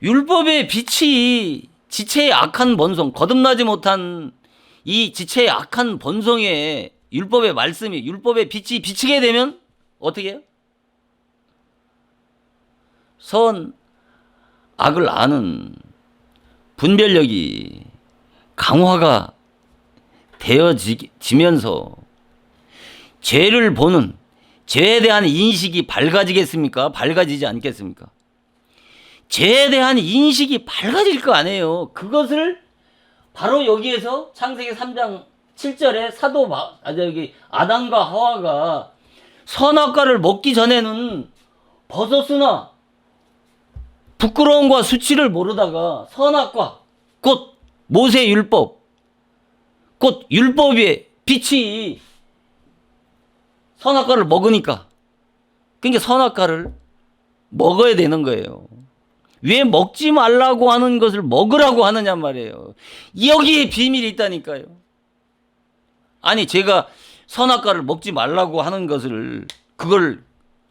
율법의 빛이 지체의 악한 본성, 거듭나지 못한 이 지체의 악한 본성에 율법의 말씀이, 율법의 빛이 비치게 되면 어떻게 해요? 선, 악을 아는 분별력이 강화가 되어지면서 죄를 보는, 죄에 대한 인식이 밝아지겠습니까? 밝아지지 않겠습니까? 죄에 대한 인식이 밝아질 거 아니에요. 그것을 바로 여기에서 창세기 3장 7절에 아담과 하와가 선악과를 먹기 전에는 버섯으나 부끄러움과 수치를 모르다가 선악과 곧 모세 율법 곧 율법의 빛이 선악과를 먹으니까 그러니까 선악과를 먹어야 되는 거예요. 왜 먹지 말라고 하는 것을 먹으라고 하느냐 말이에요. 여기에 비밀이 있다니까요. 아니 제가 선악과를 먹지 말라고 하는 것을 그걸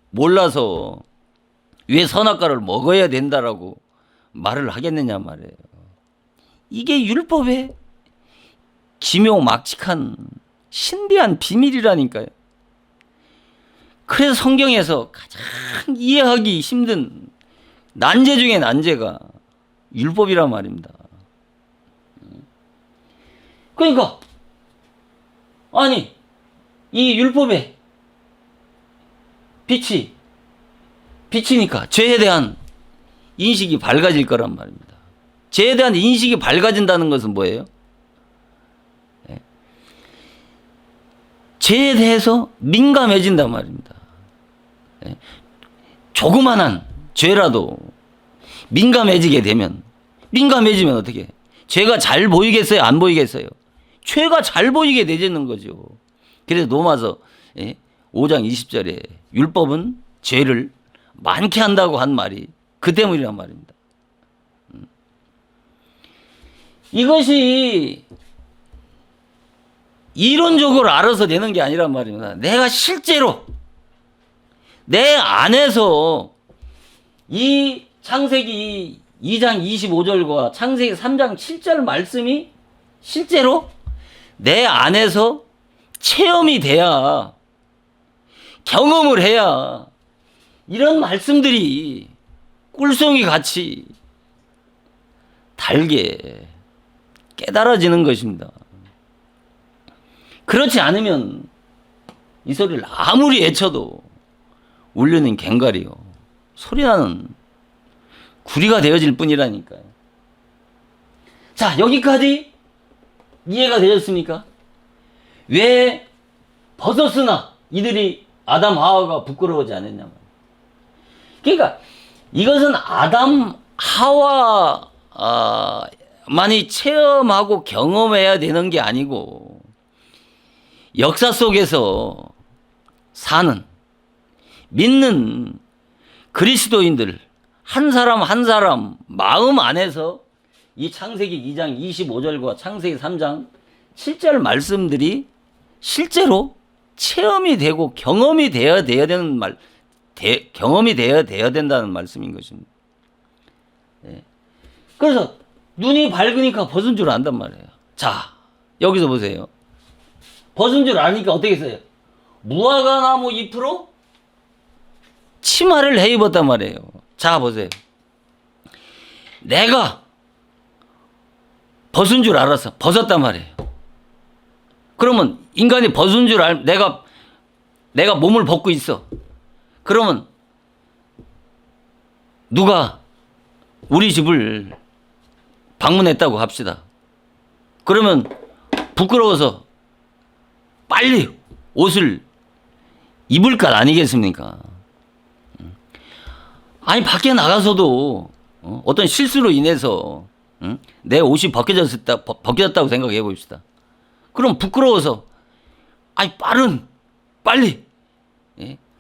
몰라서 왜 선악과를 먹어야 된다라고 말을 하겠느냐 말이에요. 이게 율법의 기묘막측한 신비한 비밀이라니까요. 그래서 성경에서 가장 이해하기 힘든 난제 중에 난제가 율법이란 말입니다. 그러니까 아니, 이 율법에 빛이니까 죄에 대한 인식이 밝아질 거란 말입니다. 죄에 대한 인식이 밝아진다는 것은 뭐예요? 죄에 대해서 민감해진단 말입니다. 조그만한 죄라도 민감해지면 어떻게? 죄가 잘 보이겠어요? 안 보이겠어요? 죄가 잘 보이게 되는 거죠. 그래서 로마서 5장 20절에 율법은 죄를 많게 한다고 한 말이 그 때문이란 말입니다. 이것이 이론적으로 알아서 되는 게 아니란 말입니다. 내가 실제로 내 안에서 이 창세기 2장 25절과 창세기 3장 7절 말씀이 실제로 내 안에서 체험이 돼야, 경험을 해야 이런 말씀들이 꿀송이 같이 달게 깨달아지는 것입니다. 그렇지 않으면 이 소리를 아무리 애쳐도 울리는 갱가리요, 소리나는 구리가 되어질 뿐이라니까요. 자, 여기까지 이해가 되셨습니까? 왜 벗었으나 이들이 아담 하와가 부끄러워하지 않았냐 말이에요. 그러니까 이것은 아담 하와만이 체험하고 경험해야 되는 게 아니고 역사 속에서 사는 믿는 그리스도인들 한 사람 한 사람 마음 안에서 이 창세기 2장 25절과 창세기 3장 7절 말씀들이 실제로 체험이 되고 경험이 되어야 된다는 말씀인 것입니다. 그래서 눈이 밝으니까 벗은 줄 안단 말이에요. 자, 여기서 보세요. 벗은 줄 아니까 어떻게 했어요? 무화과 나무 잎으로 치마를 해 입었단 말이에요. 자, 보세요. 내가 벗은 줄 알아서 벗었단 말이에요. 그러면 인간이 벗은 줄 내가 몸을 벗고 있어. 그러면 누가 우리 집을 방문했다고 합시다. 그러면 부끄러워서 빨리 옷을 입을 것 아니겠습니까? 아니, 밖에 나가서도 어떤 실수로 인해서 내 옷이 벗겨졌다고 생각해 봅시다. 그럼 부끄러워서 빨리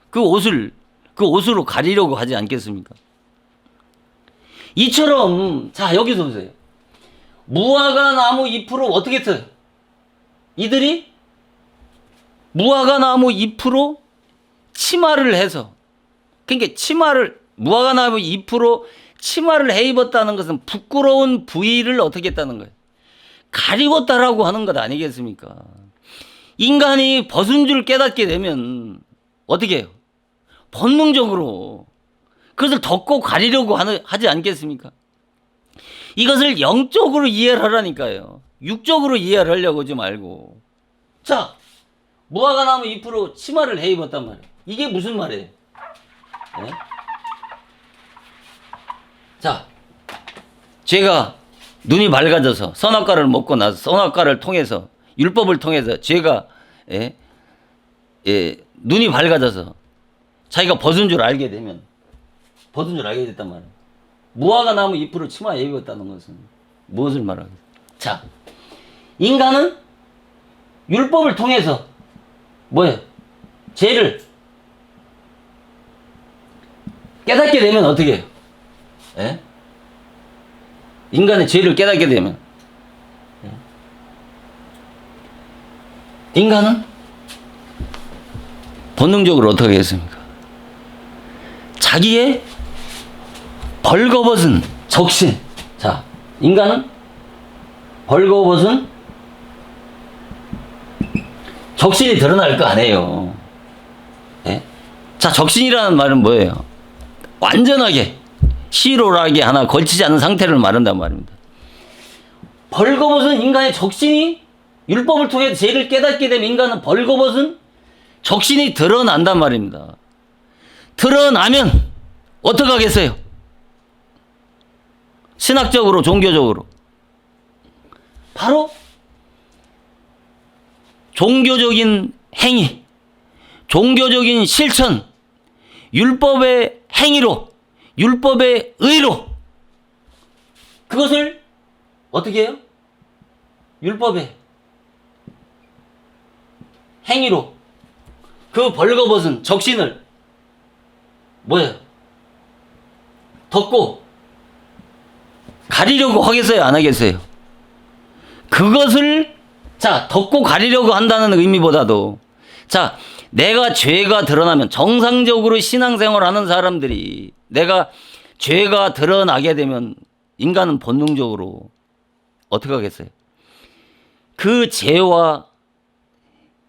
그 옷으로 가리려고 하지 않겠습니까? 이처럼, 자, 여기서 보세요. 무화과 나무 잎으로 어떻게 했어요? 이들이 무화과 나무 잎으로 치마를 해서, 그러니까 무화과 나무 잎으로 치마를 해 입었다는 것은 부끄러운 부위를 어떻게 했다는 거예요? 가리웠다라고 하는 것 아니겠습니까? 인간이 벗은 줄 깨닫게 되면 어떻게 해요? 본능적으로 그것을 덮고 가리려고 하지 않겠습니까? 이것을 영적으로 이해를 하라니까요. 육적으로 이해를 하려고 하지 말고. 자, 무화과 나무 잎으로 치마를 해 입었단 말이에요. 이게 무슨 말이에요? 네? 자, 제가 눈이 밝아져서 선악과를 먹고 나서 선악과를 통해서 율법을 통해서 제가 눈이 밝아져서 자기가 벗은 줄 알게 됐단 말이에요. 무화과 나무 잎으로 치마에 입었다는 것은 무엇을 말하겠어요? 자, 인간은 율법을 통해서 뭐예요? 죄를 깨닫게 되면 어떻게 해요? 인간의 죄를 깨닫게 되면 인간은 본능적으로 어떻게 했습니까? 자기의 벌거벗은 적신. 자, 인간은 벌거벗은 적신이 드러날 거 아니에요. 자, 적신이라는 말은 뭐예요? 완전하게 시로락이 하나 걸치지 않은 상태를 말한단 말입니다. 벌거벗은 인간의 적신이 율법을 통해 죄를 깨닫게 되면 인간은 벌거벗은 적신이 드러난단 말입니다. 드러나면 어떻게 하겠어요? 신학적으로, 종교적으로. 바로 종교적인 행위, 종교적인 실천, 율법의 행위로, 율법의 의로, 그것을 어떻게 해요? 율법의 행위로 그 벌거벗은 적신을 뭐예요? 덮고 가리려고 하겠어요? 안 하겠어요? 그것을 덮고 가리려고 한다는 의미보다도 내가 죄가 드러나면 정상적으로 신앙생활 하는 사람들이 내가 죄가 드러나게 되면 인간은 본능적으로 어떻게 하겠어요? 그 죄와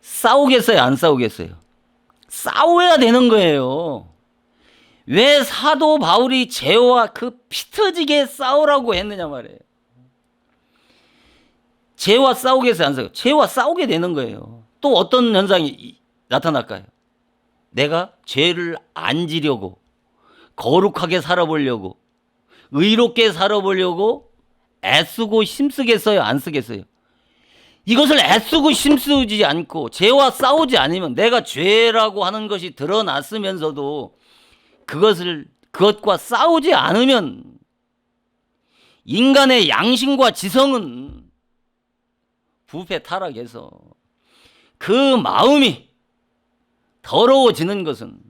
싸우겠어요? 안 싸우겠어요? 싸워야 되는 거예요. 왜 사도 바울이 죄와 그 피 터지게 싸우라고 했느냐 말이에요. 죄와 싸우겠어요? 안 싸우겠어요? 죄와 싸우게 되는 거예요. 또 어떤 현상이 나타날까요? 내가 죄를 안 지려고, 거룩하게 살아보려고, 의롭게 살아보려고 애쓰고 힘쓰겠어요? 안 쓰겠어요? 이것을 애쓰고 힘쓰지 않고 죄와 싸우지 않으면 내가 죄라고 하는 것이 드러났으면서도 그것과 싸우지 않으면 인간의 양심과 지성은 부패 타락해서 그 마음이 더러워지는 것은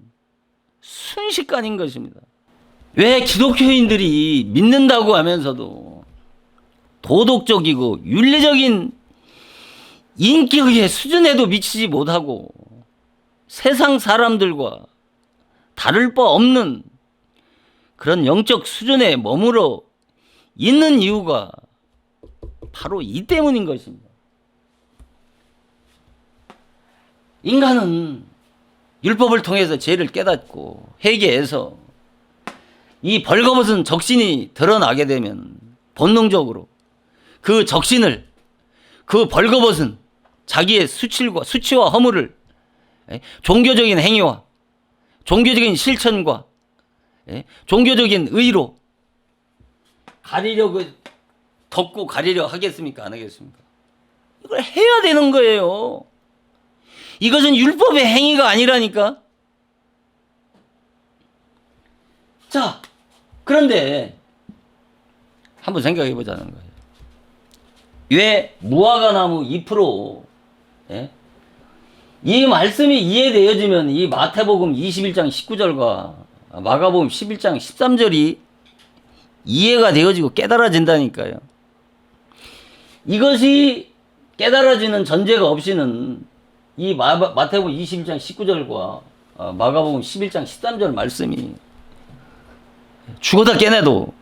순식간인 것입니다. 왜 기독교인들이 믿는다고 하면서도 도덕적이고 윤리적인 인격의 수준에도 미치지 못하고 세상 사람들과 다를 바 없는 그런 영적 수준에 머물러 있는 이유가 바로 이 때문인 것입니다. 인간은 율법을 통해서 죄를 깨닫고 회개해서 이 벌거벗은 적신이 드러나게 되면 본능적으로 그 적신을, 그 벌거벗은 자기의 수치와 허물을 종교적인 행위와 종교적인 실천과 종교적인 의로 가리려고, 덮고 가리려 하겠습니까? 안 하겠습니까? 이걸 해야 되는 거예요. 이것은 율법의 행위가 아니라니까. 그런데 한번 생각해 보자는 거예요. 왜 무화과나무 잎으로 이 말씀이 이해되어지면 이 마태복음 21장 19절과 마가복음 11장 13절이 이해가 되어지고 깨달아진다니까요. 이것이 깨달아지는 전제가 없이는 이 마태복음 21장 19절과 마가복음 11장 13절 말씀이 죽어다 깨내도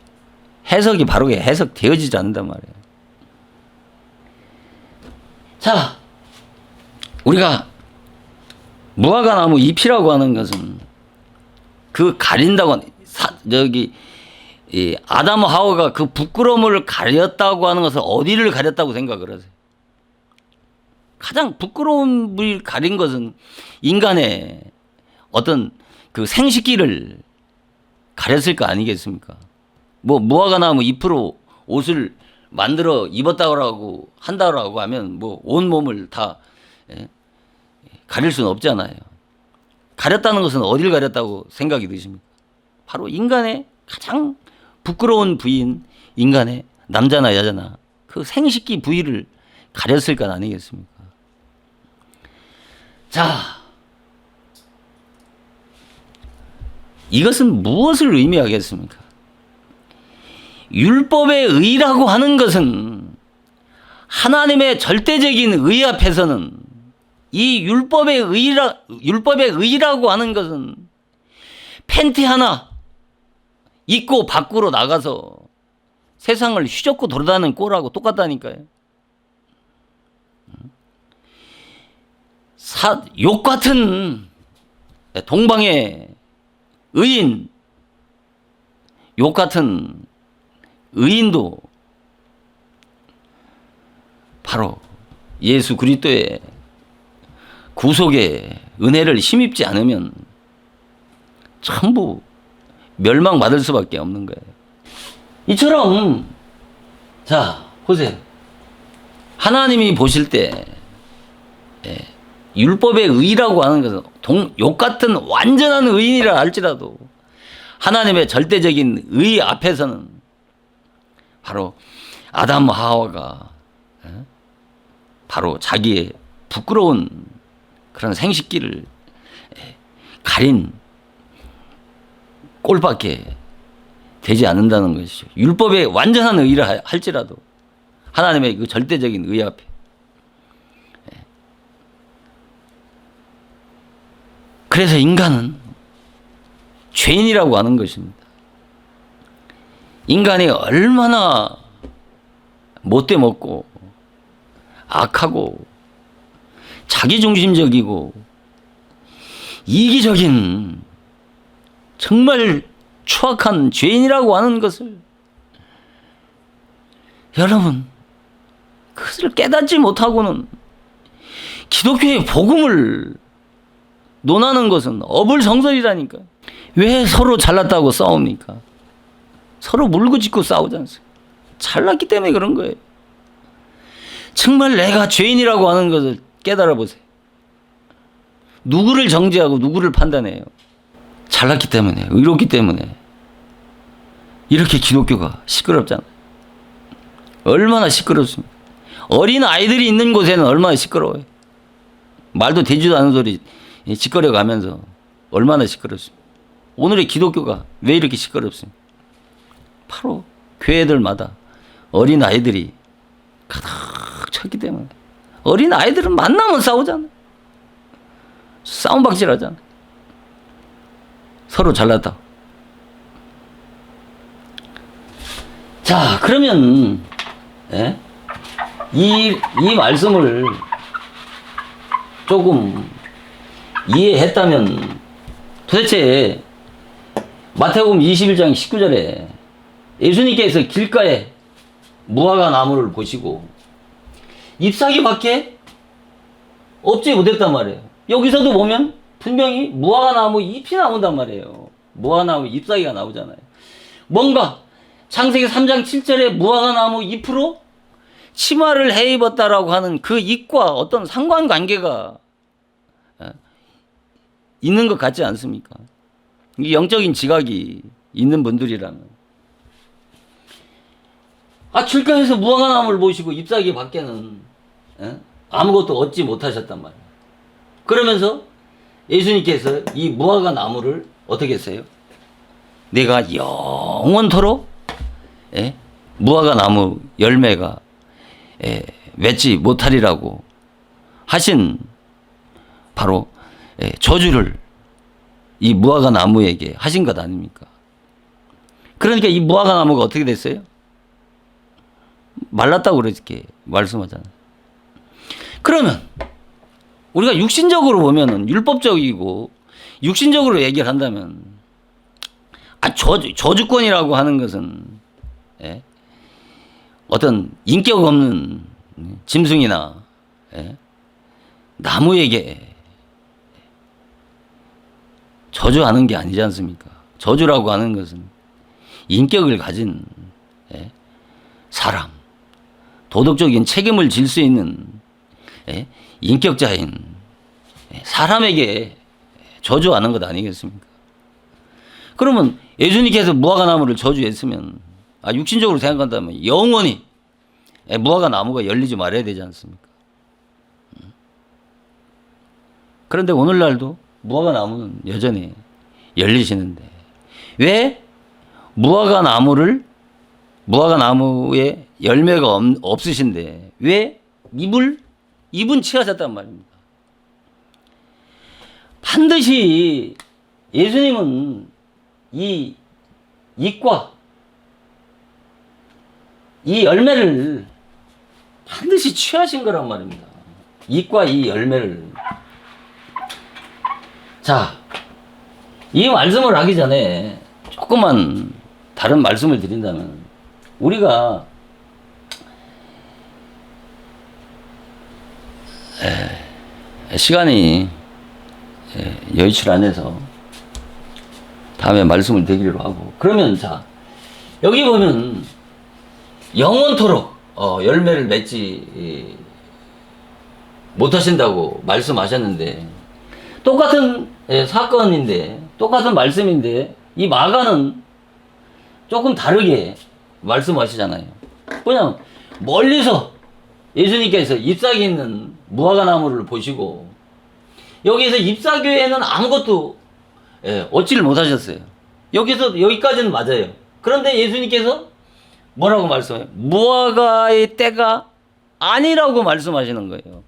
해석이 바르게 해석되어지지 않는단 말이에요. 우리가 무화과나무 잎이라고 하는 것은 그 가린다고 아담 하와가 그 부끄러움을 가렸다고 하는 것은 어디를 가렸다고 생각을 하세요? 가장 부끄러움을 가린 것은 인간의 어떤 그 생식기를 가렸을 거 아니겠습니까? 무화과나무 잎으로 옷을 만들어 입었다고 한다고 하면 온 몸을 다 가릴 수는 없잖아요. 가렸다는 것은 어디를 가렸다고 생각이 드십니까? 바로 인간의 가장 부끄러운 부위인 인간의 남자나 여자나 그 생식기 부위를 가렸을 것 아니겠습니까? 이것은 무엇을 의미하겠습니까? 율법의 의라고 하는 것은 하나님의 절대적인 의 앞에서는 이 율법의 의라고 하는 것은 팬티 하나 입고 밖으로 나가서 세상을 휘젓고 돌아다니는 꼴하고 똑같다니까요. 욕 같은 동방의 의인, 욕 같은 의인도 바로 예수 그리스도의 구속의 은혜를 힘입지 않으면 전부 멸망받을 수밖에 없는 거예요. 이처럼 자 보세요. 하나님이 보실 때 율법의 의라고 하는 것은 욕 같은 완전한 의인이라 할지라도 하나님의 절대적인 의 앞에서는 바로 아담 하와가 바로 자기의 부끄러운 그런 생식기를 가린 꼴밖에 되지 않는다는 것이죠. 율법의 완전한 의라 할지라도 하나님의 그 절대적인 의 앞에. 그래서 인간은 죄인이라고 하는 것입니다. 인간이 얼마나 못돼 먹고 악하고 자기중심적이고 이기적인 정말 추악한 죄인이라고 하는 것을 여러분 그것을 깨닫지 못하고는 기독교의 복음을 논하는 것은 어불성설이라니까. 왜 서로 잘났다고 싸웁니까? 서로 물고 짚고 싸우지 않습니까? 잘났기 때문에 그런 거예요. 정말 내가 죄인이라고 하는 것을 깨달아 보세요. 누구를 정죄하고 누구를 판단해요? 잘났기 때문에, 의롭기 때문에. 이렇게 기독교가 시끄럽잖아요. 얼마나 시끄럽습니까? 어린 아이들이 있는 곳에는 얼마나 시끄러워요. 말도 되지도 않은 소리 시끄러 가면서 얼마나 시끄럽습니까? 오늘의 기독교가 왜 이렇게 시끄럽습니까? 바로 교회들마다 어린 아이들이 가득 찼기 때문에. 어린 아이들은 만나면 싸우잖아. 싸움박질 하잖아. 서로 잘났다. 자, 그러면 이 말씀을 조금 이해했다면 도대체 마태복음 21장 19절에 예수님께서 길가에 무화과 나무를 보시고 잎사귀 밖에 없지 못했단 말이에요. 여기서도 보면 분명히 무화과 나무 잎이 나온단 말이에요. 무화과 나무 잎사귀가 나오잖아요. 뭔가 창세기 3장 7절에 무화과 나무 잎으로 치마를 해 입었다라고 하는 그 잎과 어떤 상관관계가 있는 것 같지 않습니까? 이 영적인 지각이 있는 분들이라면 길가에서 무화과 나무를 보시고 잎사귀 밖에는 아무것도 얻지 못하셨단 말이에요. 그러면서 예수님께서 이 무화과 나무를 어떻게 했어요? 내가 영원토록 무화과 나무 열매가 맺지 못하리라고 하신 바로 저주를 이 무화과 나무에게 하신 것 아닙니까? 그러니까 이 무화과 나무가 어떻게 됐어요? 말랐다고 그렇게 말씀하잖아요. 그러면 우리가 육신적으로 보면은 율법적이고 육신적으로 얘기를 한다면 저주권이라고 하는 것은 어떤 인격 없는 짐승이나 나무에게 저주하는 게 아니지 않습니까? 저주라고 하는 것은 인격을 가진 사람, 도덕적인 책임을 질 수 있는 인격자인 사람에게 저주하는 것 아니겠습니까? 그러면 예수님께서 무화과 나무를 저주했으면 육신적으로 생각한다면 영원히 무화과 나무가 열리지 말아야 되지 않습니까? 그런데 오늘날도 무화과 나무는 여전히 열리시는데 왜 무화과 나무에 열매가 없으신데 왜 잎은 취하셨단 말입니다. 반드시 예수님은 이 잎과 이 열매를 반드시 취하신 거란 말입니다. 잎과 이 열매를. 자, 이 말씀을 하기 전에 조금만 다른 말씀을 드린다면 우리가 시간이 여의치 않아서 다음에 말씀을 드리기로 하고, 그러면 자 여기 보면 영원토록 열매를 맺지 못하신다고 말씀하셨는데, 똑같은 사건인데 똑같은 말씀인데 이 마가는 조금 다르게 말씀하시잖아요. 그냥 멀리서 예수님께서 잎사귀 있는 무화과 나무를 보시고 여기에서 잎사귀에는 아무것도 얻지를 못하셨어요. 여기까지는 맞아요. 그런데 예수님께서 뭐라고 말씀해요? 무화과의 때가 아니라고 말씀하시는 거예요.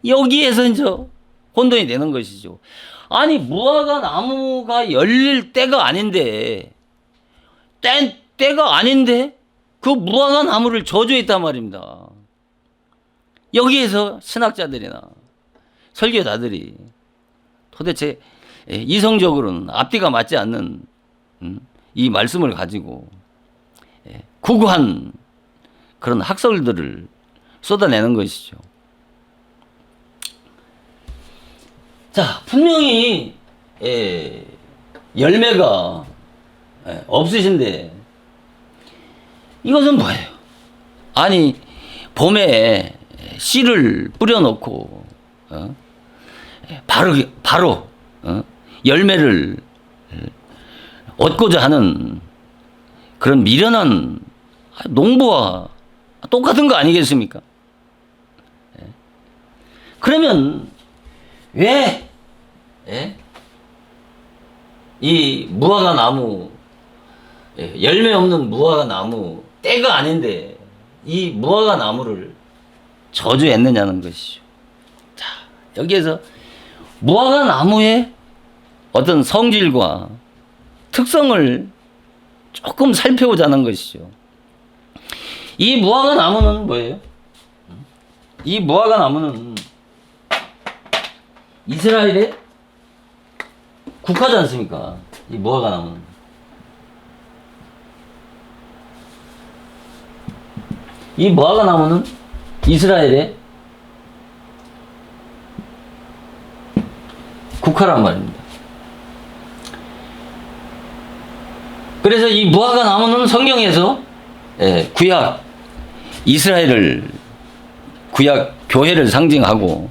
여기에서 이제 혼돈이 되는 것이죠. 아니, 무화과 나무가 열릴 때가 아닌데, 때가 아닌데 그 무화과 나무를 저주했단 말입니다. 여기에서 신학자들이나 설교자들이 도대체 이성적으로는 앞뒤가 맞지 않는 이 말씀을 가지고 구구한 그런 학설들을 쏟아내는 것이죠. 자, 분명히 열매가 없으신데 이것은 뭐예요? 아니, 봄에 씨를 뿌려놓고 바로 열매를 얻고자 하는 그런 미련한 농부와 똑같은 거 아니겠습니까? 그러면 왜 이 무화과 나무, 열매 없는 무화과 나무 때가 아닌데 이 무화과 나무를 저주했느냐는 것이죠. 자, 여기에서 무화과 나무의 어떤 성질과 특성을 조금 살펴보자는 것이죠. 이 무화과 나무는 뭐예요? 이 무화과 나무는 이스라엘에 국하지 않습니까? 이 무화과 나무는. 이 무화과 나무는 이스라엘에 국하란 말입니다. 그래서 이 무화과 나무는 성경에서 구약 이스라엘을, 구약 교회를 상징하고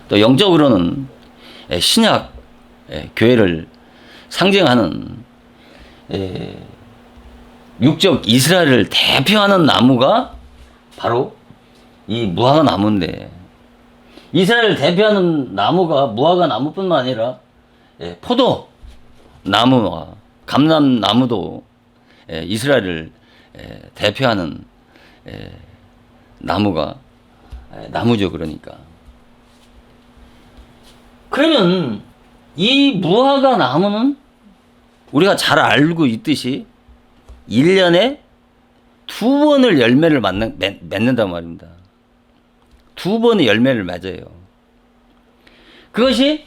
또 영적으로는 신약 교회를 상징하는 육적 이스라엘을 대표하는 나무가 바로 이 무화과 나무인데, 이스라엘을 대표하는 나무가 무화과 나무뿐만 아니라 포도 나무와 감람나무도 이스라엘을 대표하는 나무죠. 그러니까 그러면 이 무화과 나무는 우리가 잘 알고 있듯이 1년에 2번을 열매를 맺는단 말입니다. 2번의 열매를 맺어요. 그것이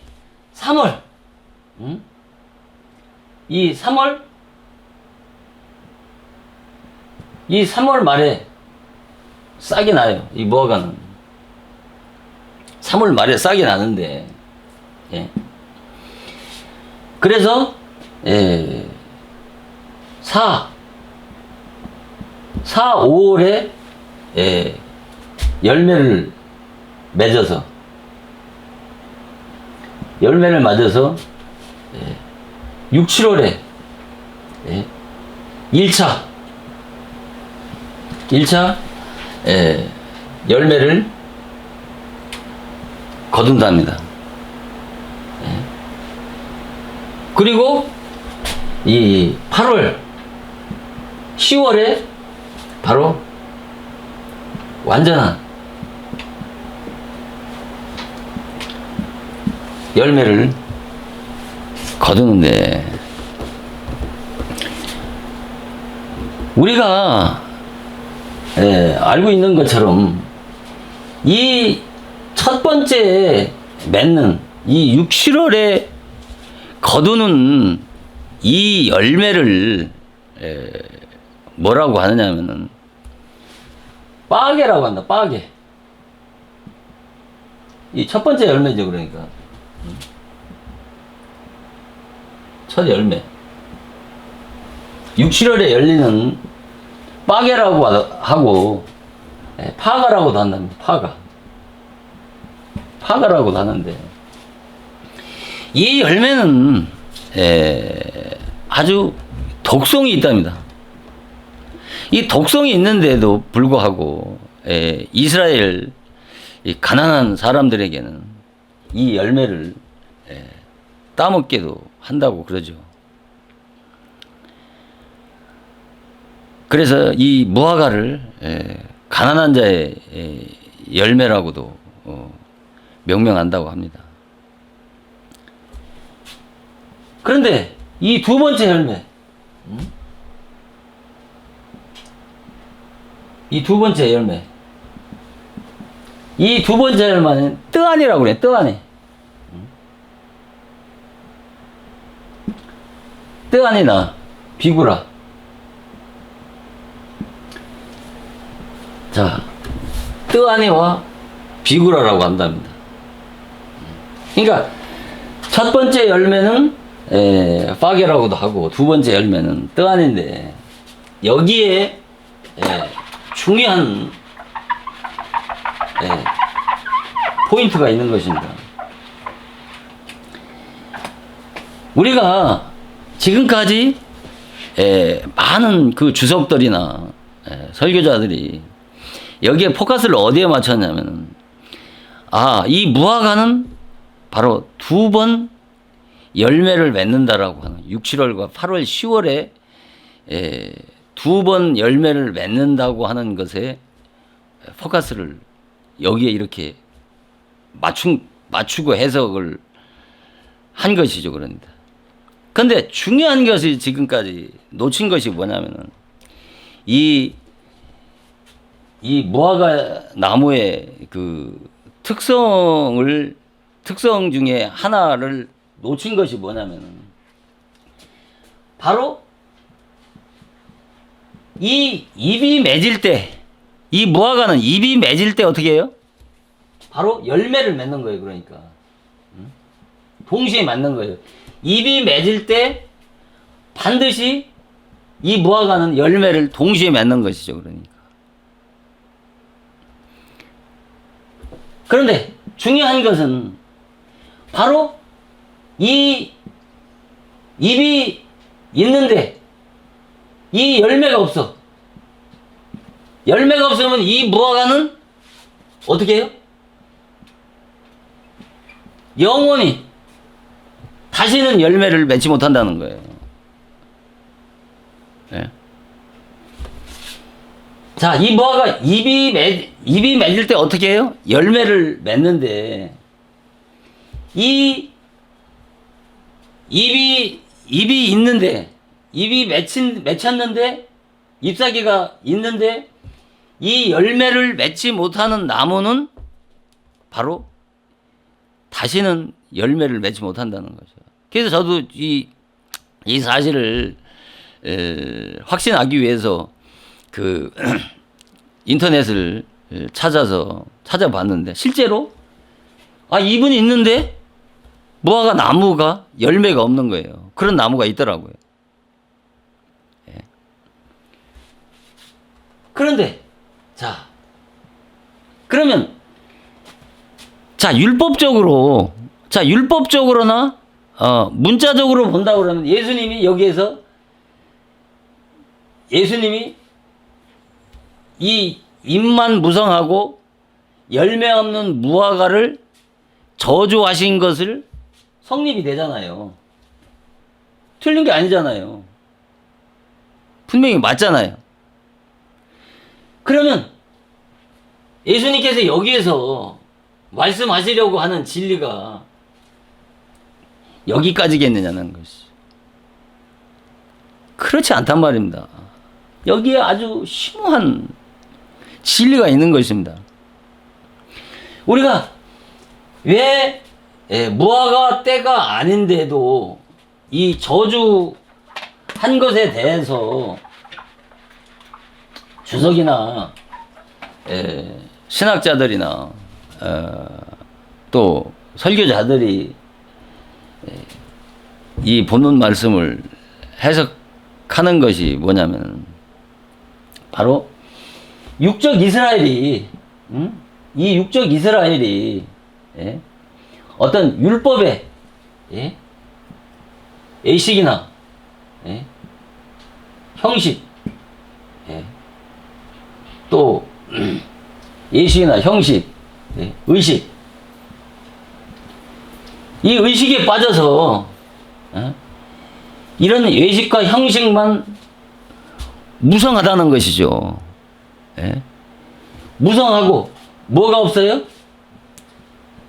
3월, 이 3월 말에 싹이 나요. 이 무화과는 3월 말에 싹이 나는데, 그래서 4, 5월에 열매를 맺어서 6, 7월에 1차 열매를 거둔답니다. 그리고 이 8월, 10월에 바로 완전한 열매를 거두는데, 우리가 알고 있는 것처럼 이 첫 번째 맺는 이 6, 7월에 거두는 이 열매를 뭐라고 하느냐면은 빠게라고 한다. 빠게. 이 첫 번째 열매죠, 그러니까. 첫 열매. 6, 7월에 열리는 빠게라고 하고, 파가라고도 한답니다. 파가라고도 하는데, 이 열매는 아주 독성이 있답니다. 이 독성이 있는데도 불구하고 이스라엘 이 가난한 사람들에게는 이 열매를 따먹게도 한다고 그러죠. 그래서 이 무화과를 가난한 자의 열매라고도 명명한다고 합니다. 그런데 이 두 번째 열매, 이 두 번째 열매, 이 두 번째 열매는 뜨아니라고 그래. 뜨아니나 비구라. 자, 뜨아니와 비구라라고 한답니다. 그러니까 첫 번째 열매는 파게라고도 하고 두 번째 열매는 뜨아니인데, 여기에 중요한 포인트가 있는 것입니다. 우리가 지금까지 많은 그 주석들이나 설교자들이 여기에 포커스를 어디에 맞췄냐면, 이 무화과는 바로 두 번 열매를 맺는다라고 하는, 6, 7월과 8월, 10월에 두 번 열매를 맺는다고 하는 것에 포커스를 여기에 이렇게 맞추고 해석을 한 것이죠. 그런데 근데 중요한 것이 지금까지 놓친 것이 뭐냐면은 이 무화과 나무의 그 특성 중에 하나를 놓친 것이 뭐냐면은 바로 이 잎이 맺을 때, 이 무화과는 잎이 맺을 때 어떻게 해요? 바로 열매를 맺는 거예요. 그러니까 동시에 맞는 거예요. 잎이 맺을 때 반드시 이 무화과는 열매를 동시에 맺는 것이죠. 그러니까. 그런데 중요한 것은 바로 이 잎이 있는데 이 열매가 없어. 열매가 없으면 이 무화과는 어떻게 해요? 영원히 다시는 열매를 맺지 못한다는 거예요. 네. 자, 이 무화과 잎이 맺을 때 어떻게 해요? 열매를 맺는데, 이 잎이 있는데, 잎이 맺혔는데, 잎사귀가 있는데, 이 열매를 맺지 못하는 나무는 바로 다시는 열매를 맺지 못한다는 거죠. 그래서 저도 이 사실을 확신하기 위해서 그 인터넷을 찾아봤는데, 실제로 잎은 있는데 무화과 나무가 열매가 없는 거예요. 그런 나무가 있더라고요. 예. 그런데 그러면 율법적으로나 문자적으로 본다 그러면 예수님이 이 잎만 무성하고 열매 없는 무화과를 저주하신 것을 성립이 되잖아요. 틀린 게 아니잖아요. 분명히 맞잖아요. 그러면 예수님께서 여기에서 말씀하시려고 하는 진리가 여기까지겠느냐는 것이. 그렇지 않단 말입니다. 여기에 아주 심오한 진리가 있는 것입니다. 우리가 왜 무화과 때가 아닌데도 이 저주한 것에 대해서 주석이나 신학자들이나 또 설교자들이 이 본문 말씀을 해석하는 것이 뭐냐면 바로 육적 이스라엘이 이 육적 이스라엘이 어떤 율법의 의식이나 형식 또 예식이나 형식 의식 이 의식에 빠져서 이런 예식과 형식만 무성하다는 것이죠. 무성하고 뭐가 없어요?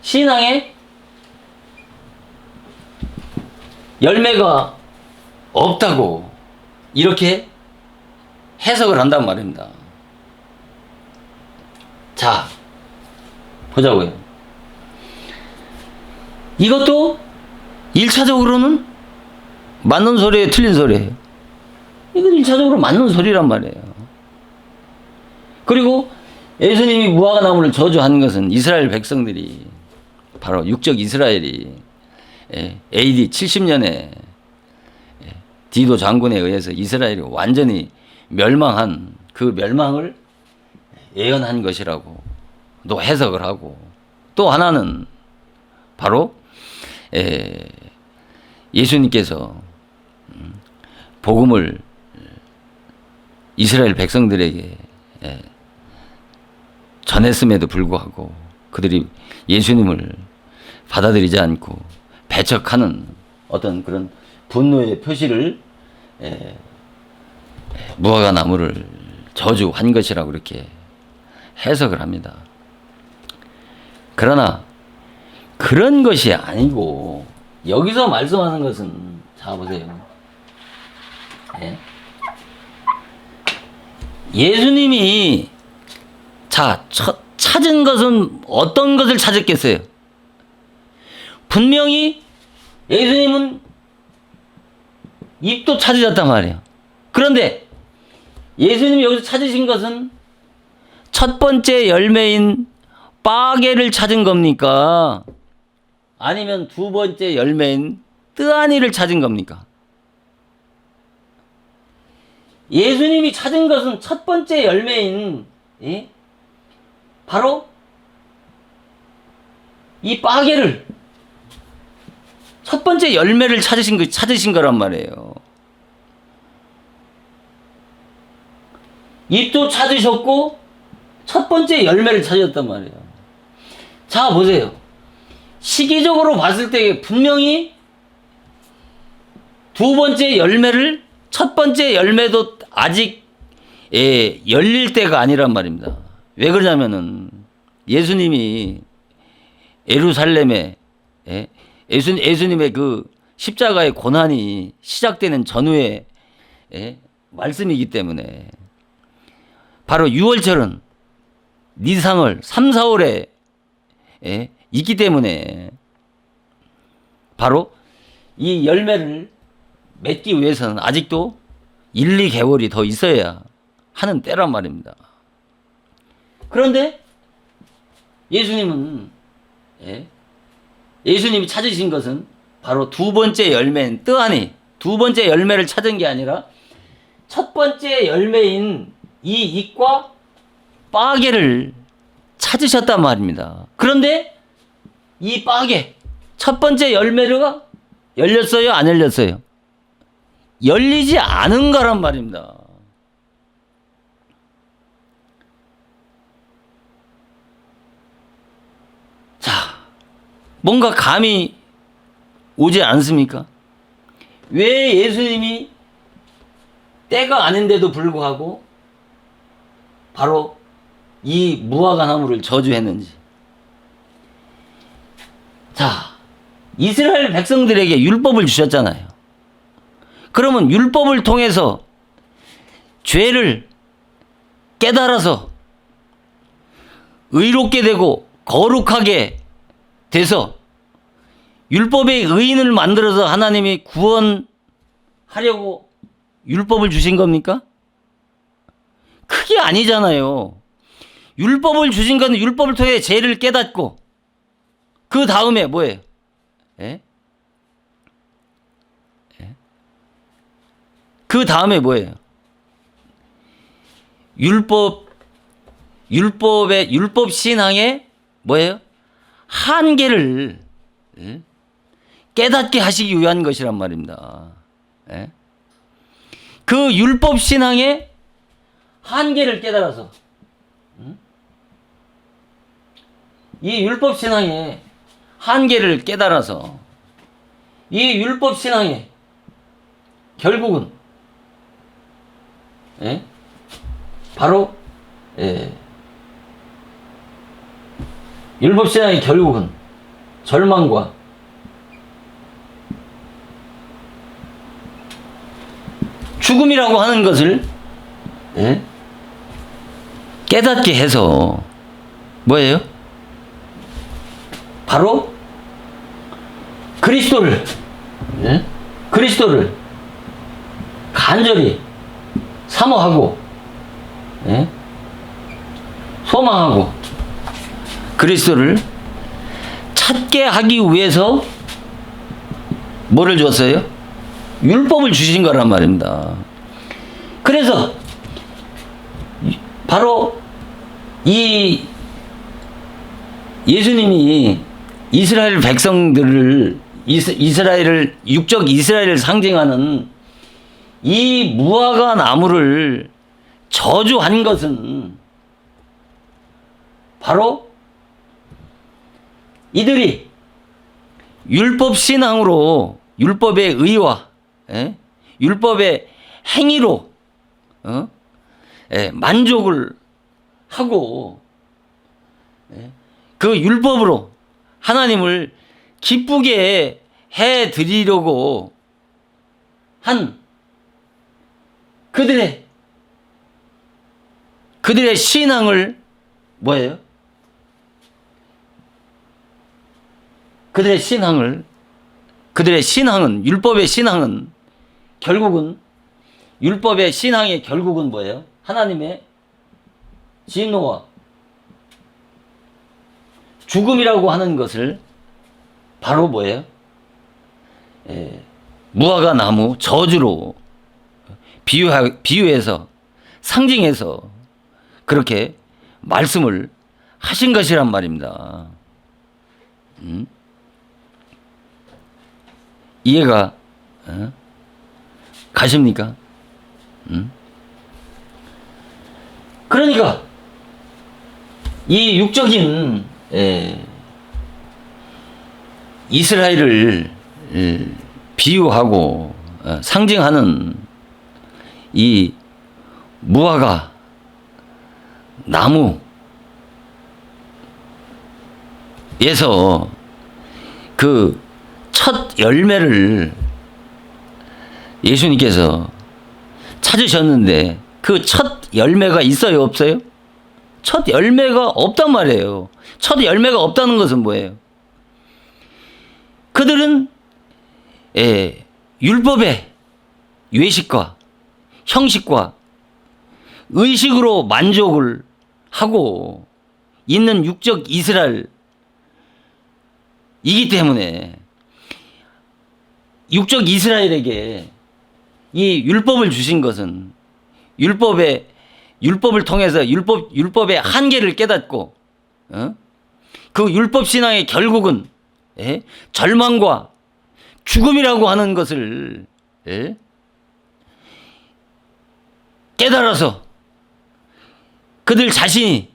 신앙에 열매가 없다고 이렇게 해석을 한단 말입니다. 자, 보자고요. 이것도 1차적으로는 맞는 소리예요, 틀린 소리예요? 이건 1차적으로 맞는 소리란 말이에요. 그리고 예수님이 무화과 나무를 저주한 것은 이스라엘 백성들이 바로 육적 이스라엘이 AD 70년에 디도 장군에 의해서 이스라엘이 완전히 멸망한 그 멸망을 예언한 것이라고 또 해석을 하고, 또 하나는 바로 예수님께서 복음을 이스라엘 백성들에게 전했음에도 불구하고 그들이 예수님을 받아들이지 않고 배척하는 어떤 그런 분노의 표시를 무화과 나무를 저주한 것이라고 이렇게 해석을 합니다. 그러나 그런 것이 아니고 여기서 말씀하는 것은, 자 보세요. 예수님이 찾은 것은 어떤 것을 찾았겠어요? 분명히 예수님은 잎도 찾으셨단 말이에요. 그런데 예수님이 여기서 찾으신 것은 첫 번째 열매인 빠개를 찾은 겁니까? 아니면 두 번째 열매인 뜨아니를 찾은 겁니까? 예수님이 찾은 것은 첫 번째 열매인 바로 이 빠개를, 첫 번째 열매를 찾으신 거란 말이에요. 잎도 찾으셨고 첫 번째 열매를 찾으셨단 말이에요. 자 보세요. 시기적으로 봤을 때 분명히 두 번째 열매를, 첫 번째 열매도 아직 열릴 때가 아니란 말입니다. 왜 그러냐면은 예수님이 예루살렘에 예수님의 그 십자가의 고난이 시작되는 전후의 말씀이기 때문에, 바로 6월절은 니상월 3, 4월에 있기 때문에 바로 이 열매를 맺기 위해서는 아직도 1, 2개월이 더 있어야 하는 때란 말입니다. 그런데 예수님은 예수님이 찾으신 것은 바로 두 번째 열매인 뜨아니, 두 번째 열매를 찾은 게 아니라 첫 번째 열매인 이 잎과 빠개를 찾으셨단 말입니다. 그런데 이 빠개, 첫 번째 열매가 열렸어요? 안 열렸어요? 열리지 않은 거란 말입니다. 자, 뭔가 감이 오지 않습니까? 왜 예수님이 때가 아닌데도 불구하고 바로 이 무화과 나무를 저주했는지. 자, 이스라엘 백성들에게 율법을 주셨잖아요. 그러면 율법을 통해서 죄를 깨달아서 의롭게 되고 거룩하게 돼서 율법의 의인을 만들어서 하나님이 구원하려고 율법을 주신 겁니까? 그게 아니잖아요. 율법을 주신 건 율법을 통해 죄를 깨닫고 그 다음에 뭐예요? 예? 예? 그 다음에 뭐예요? 율법 신앙의 뭐예요? 한계를 깨닫게 하시기 위한 것이란 말입니다. 예? 그 율법 신앙의 한계를 깨달아서 이 율법 신앙의 한계를 깨달아서 이 율법 신앙의 결국은 바로 율법 신앙의 결국은 절망과 죽음이라고 하는 것을 깨닫게 해서 뭐예요? 바로 그리스도를 간절히 사모하고 소망하고 그리스도를 찾게 하기 위해서 뭐를 줬어요? 율법을 주신 거란 말입니다. 그래서 바로 이 예수님이 이스라엘 백성들을 육적 이스라엘을 상징하는 이 무화과 나무를 저주한 것은 바로 이들이 율법 신앙으로 율법의 의와 율법의 행위로 만족을 하고 그 율법으로 하나님을 기쁘게 해 드리려고 한 그들의 신앙을 뭐예요? 그들의 신앙은 율법의 신앙은 결국은 율법의 신앙의 결국은 뭐예요? 하나님의 진노와 죽음이라고 하는 것을 바로 뭐예요? 무화과 나무 저주로 비유해서 상징해서 그렇게 말씀을 하신 것이란 말입니다. 이해가 가십니까? 그러니까 이 육적인 이스라엘을 비유하고 상징하는 이 무화과 나무에서 그 첫 열매를 예수님께서 찾으셨는데 그 첫 열매가 있어요, 없어요? 첫 열매가 없단 말이에요. 첫 열매가 없다는 것은 뭐예요? 그들은 율법의 외식과 형식과 의식으로 만족을 하고 있는 육적 이스라엘이기 때문에 육적 이스라엘에게 이 율법을 주신 것은 율법을 통해서 율법의 한계를 깨닫고 그 율법 신앙의 결국은 절망과 죽음이라고 하는 것을 깨달아서 그들 자신이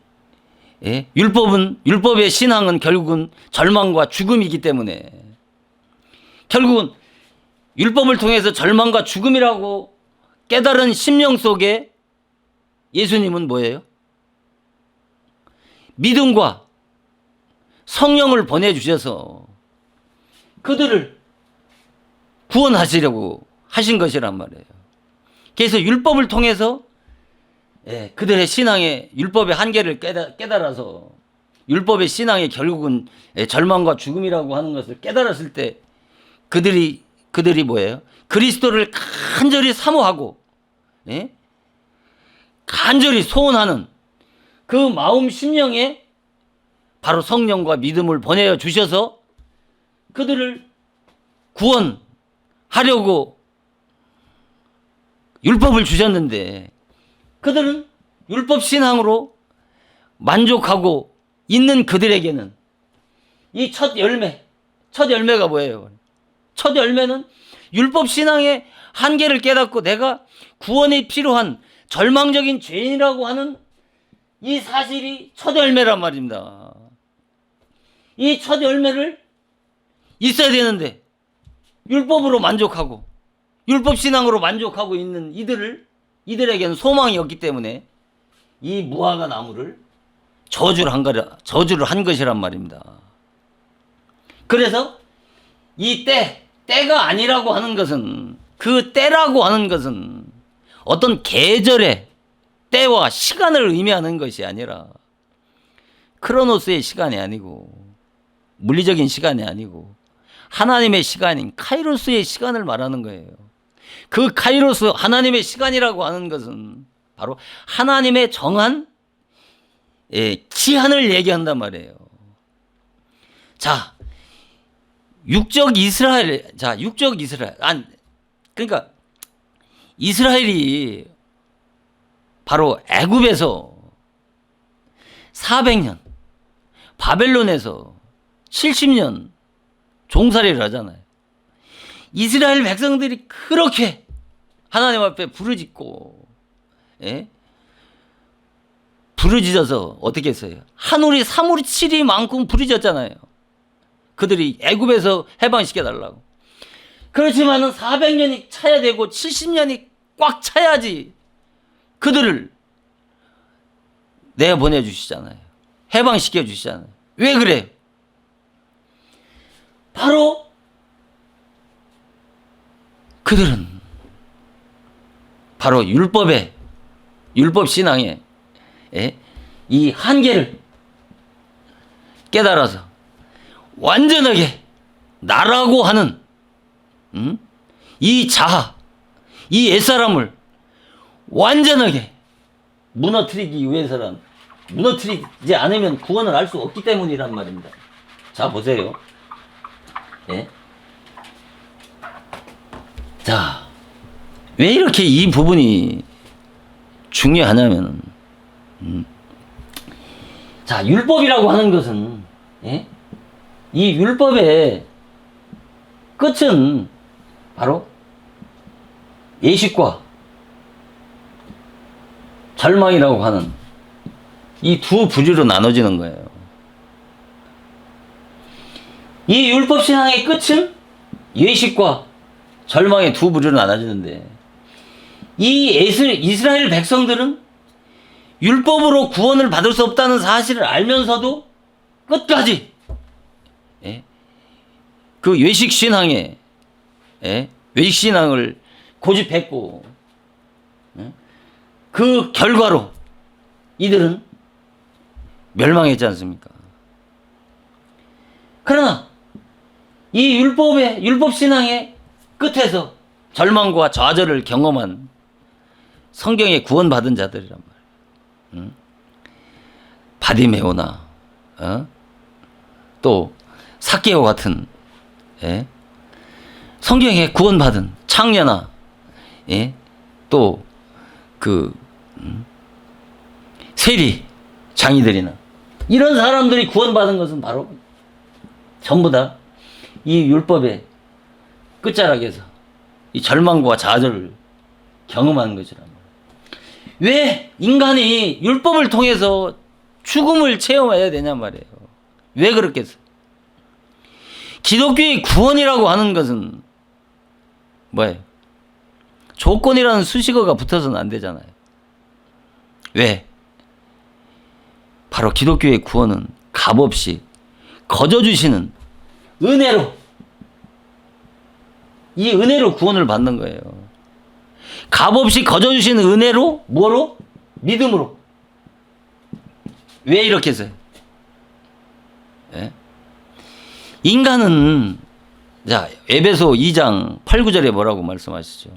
율법의 신앙은 결국은 절망과 죽음이기 때문에 결국은 율법을 통해서 절망과 죽음이라고 깨달은 심령 속에 예수님은 뭐예요? 믿음과 성령을 보내주셔서 그들을 구원하시려고 하신 것이란 말이에요. 그래서 율법을 통해서 그들의 신앙의 율법의 한계를 깨달아서 율법의 신앙의 결국은 절망과 죽음이라고 하는 것을 깨달았을 때 그들이 뭐예요? 그리스도를 간절히 사모하고 간절히 소원하는 그 마음 심령에 바로 성령과 믿음을 보내어 주셔서 그들을 구원하려고 율법을 주셨는데 그들은 율법 신앙으로 만족하고 있는 그들에게는 이 첫 열매가 뭐예요? 첫 열매는 율법 신앙의 한계를 깨닫고 내가 구원이 필요한 절망적인 죄인이라고 하는 이 사실이 첫 열매란 말입니다. 이 첫 열매를 있어야 되는데 율법으로 만족하고 율법 신앙으로 만족하고 있는 이들에게는 소망이 없기 때문에 이 무화과 나무를 저주를 한 것이란 말입니다. 그래서 이 때가 아니라고 하는 것은, 그 때라고 하는 것은 어떤 계절의 때와 시간을 의미하는 것이 아니라 크로노스의 시간이 아니고 물리적인 시간이 아니고 하나님의 시간인 카이로스의 시간을 말하는 거예요. 그 카이로스 하나님의 시간이라고 하는 것은 바로 하나님의 정한 기한을 얘기한단 말이에요. 자, 육적 이스라엘. 그러니까 이스라엘이 바로 애굽에서 400년, 바벨론에서 70년 종살이를 하잖아요. 이스라엘 백성들이 그렇게 하나님 앞에 부르짖고, 부르짖어서 어떻게 했어요? 하늘이 사물이 치리만큼 부르짖었잖아요. 그들이 애굽에서 해방시켜달라고. 그렇지만은 400년이 차야 되고 70년이 꽉 차야지 그들을 내보내주시잖아요. 해방시켜주시잖아요. 왜 그래요? 바로 그들은 바로 율법 신앙의 이 한계를 깨달아서 완전하게 나라고 하는 이 자아, 이 옛사람을 완전하게 무너뜨리기 위해서란, 무너뜨리지 않으면 구원을 할 수 없기 때문이란 말입니다. 자, 보세요. 자, 왜 이렇게 이 부분이 중요하냐면, 자, 율법이라고 하는 것은, 이 율법의 끝은 바로 예식과 절망이라고 하는 이 두 부류로 나눠지는 거예요. 이 율법 신앙의 끝은 예식과 절망의 두 부류로 나눠지는데, 이 이스라엘 백성들은 율법으로 구원을 받을 수 없다는 사실을 알면서도 끝까지 그 외식 신앙을 고집했고, 그 결과로 이들은 멸망했지 않습니까? 그러나 이 율법 신앙의 끝에서 절망과 좌절을 경험한 성경에 구원받은 자들이란 말이에요. 바디메오나 또 삭개오 같은 성경에 구원받은 창녀나 또 그 세리 장이들이나 이런 사람들이 구원받은 것은 바로 전부 다 이 율법의 끝자락에서 이 절망과 좌절을 경험하는 것이란 말이에요. 왜 인간이 율법을 통해서 죽음을 체험해야 되냔 말이에요. 왜 그렇겠어요? 기독교의 구원이라고 하는 것은 뭐예요? 조건이라는 수식어가 붙어서는 안 되잖아요. 왜? 바로 기독교의 구원은 값없이 거저주시는 은혜로, 이 은혜로 구원을 받는 거예요. 값없이 거저주시는 은혜로, 뭐로? 믿음으로. 왜 이렇게 해서요? 인간은, 자, 에베소 2장 8, 9절에 뭐라고 말씀하시죠?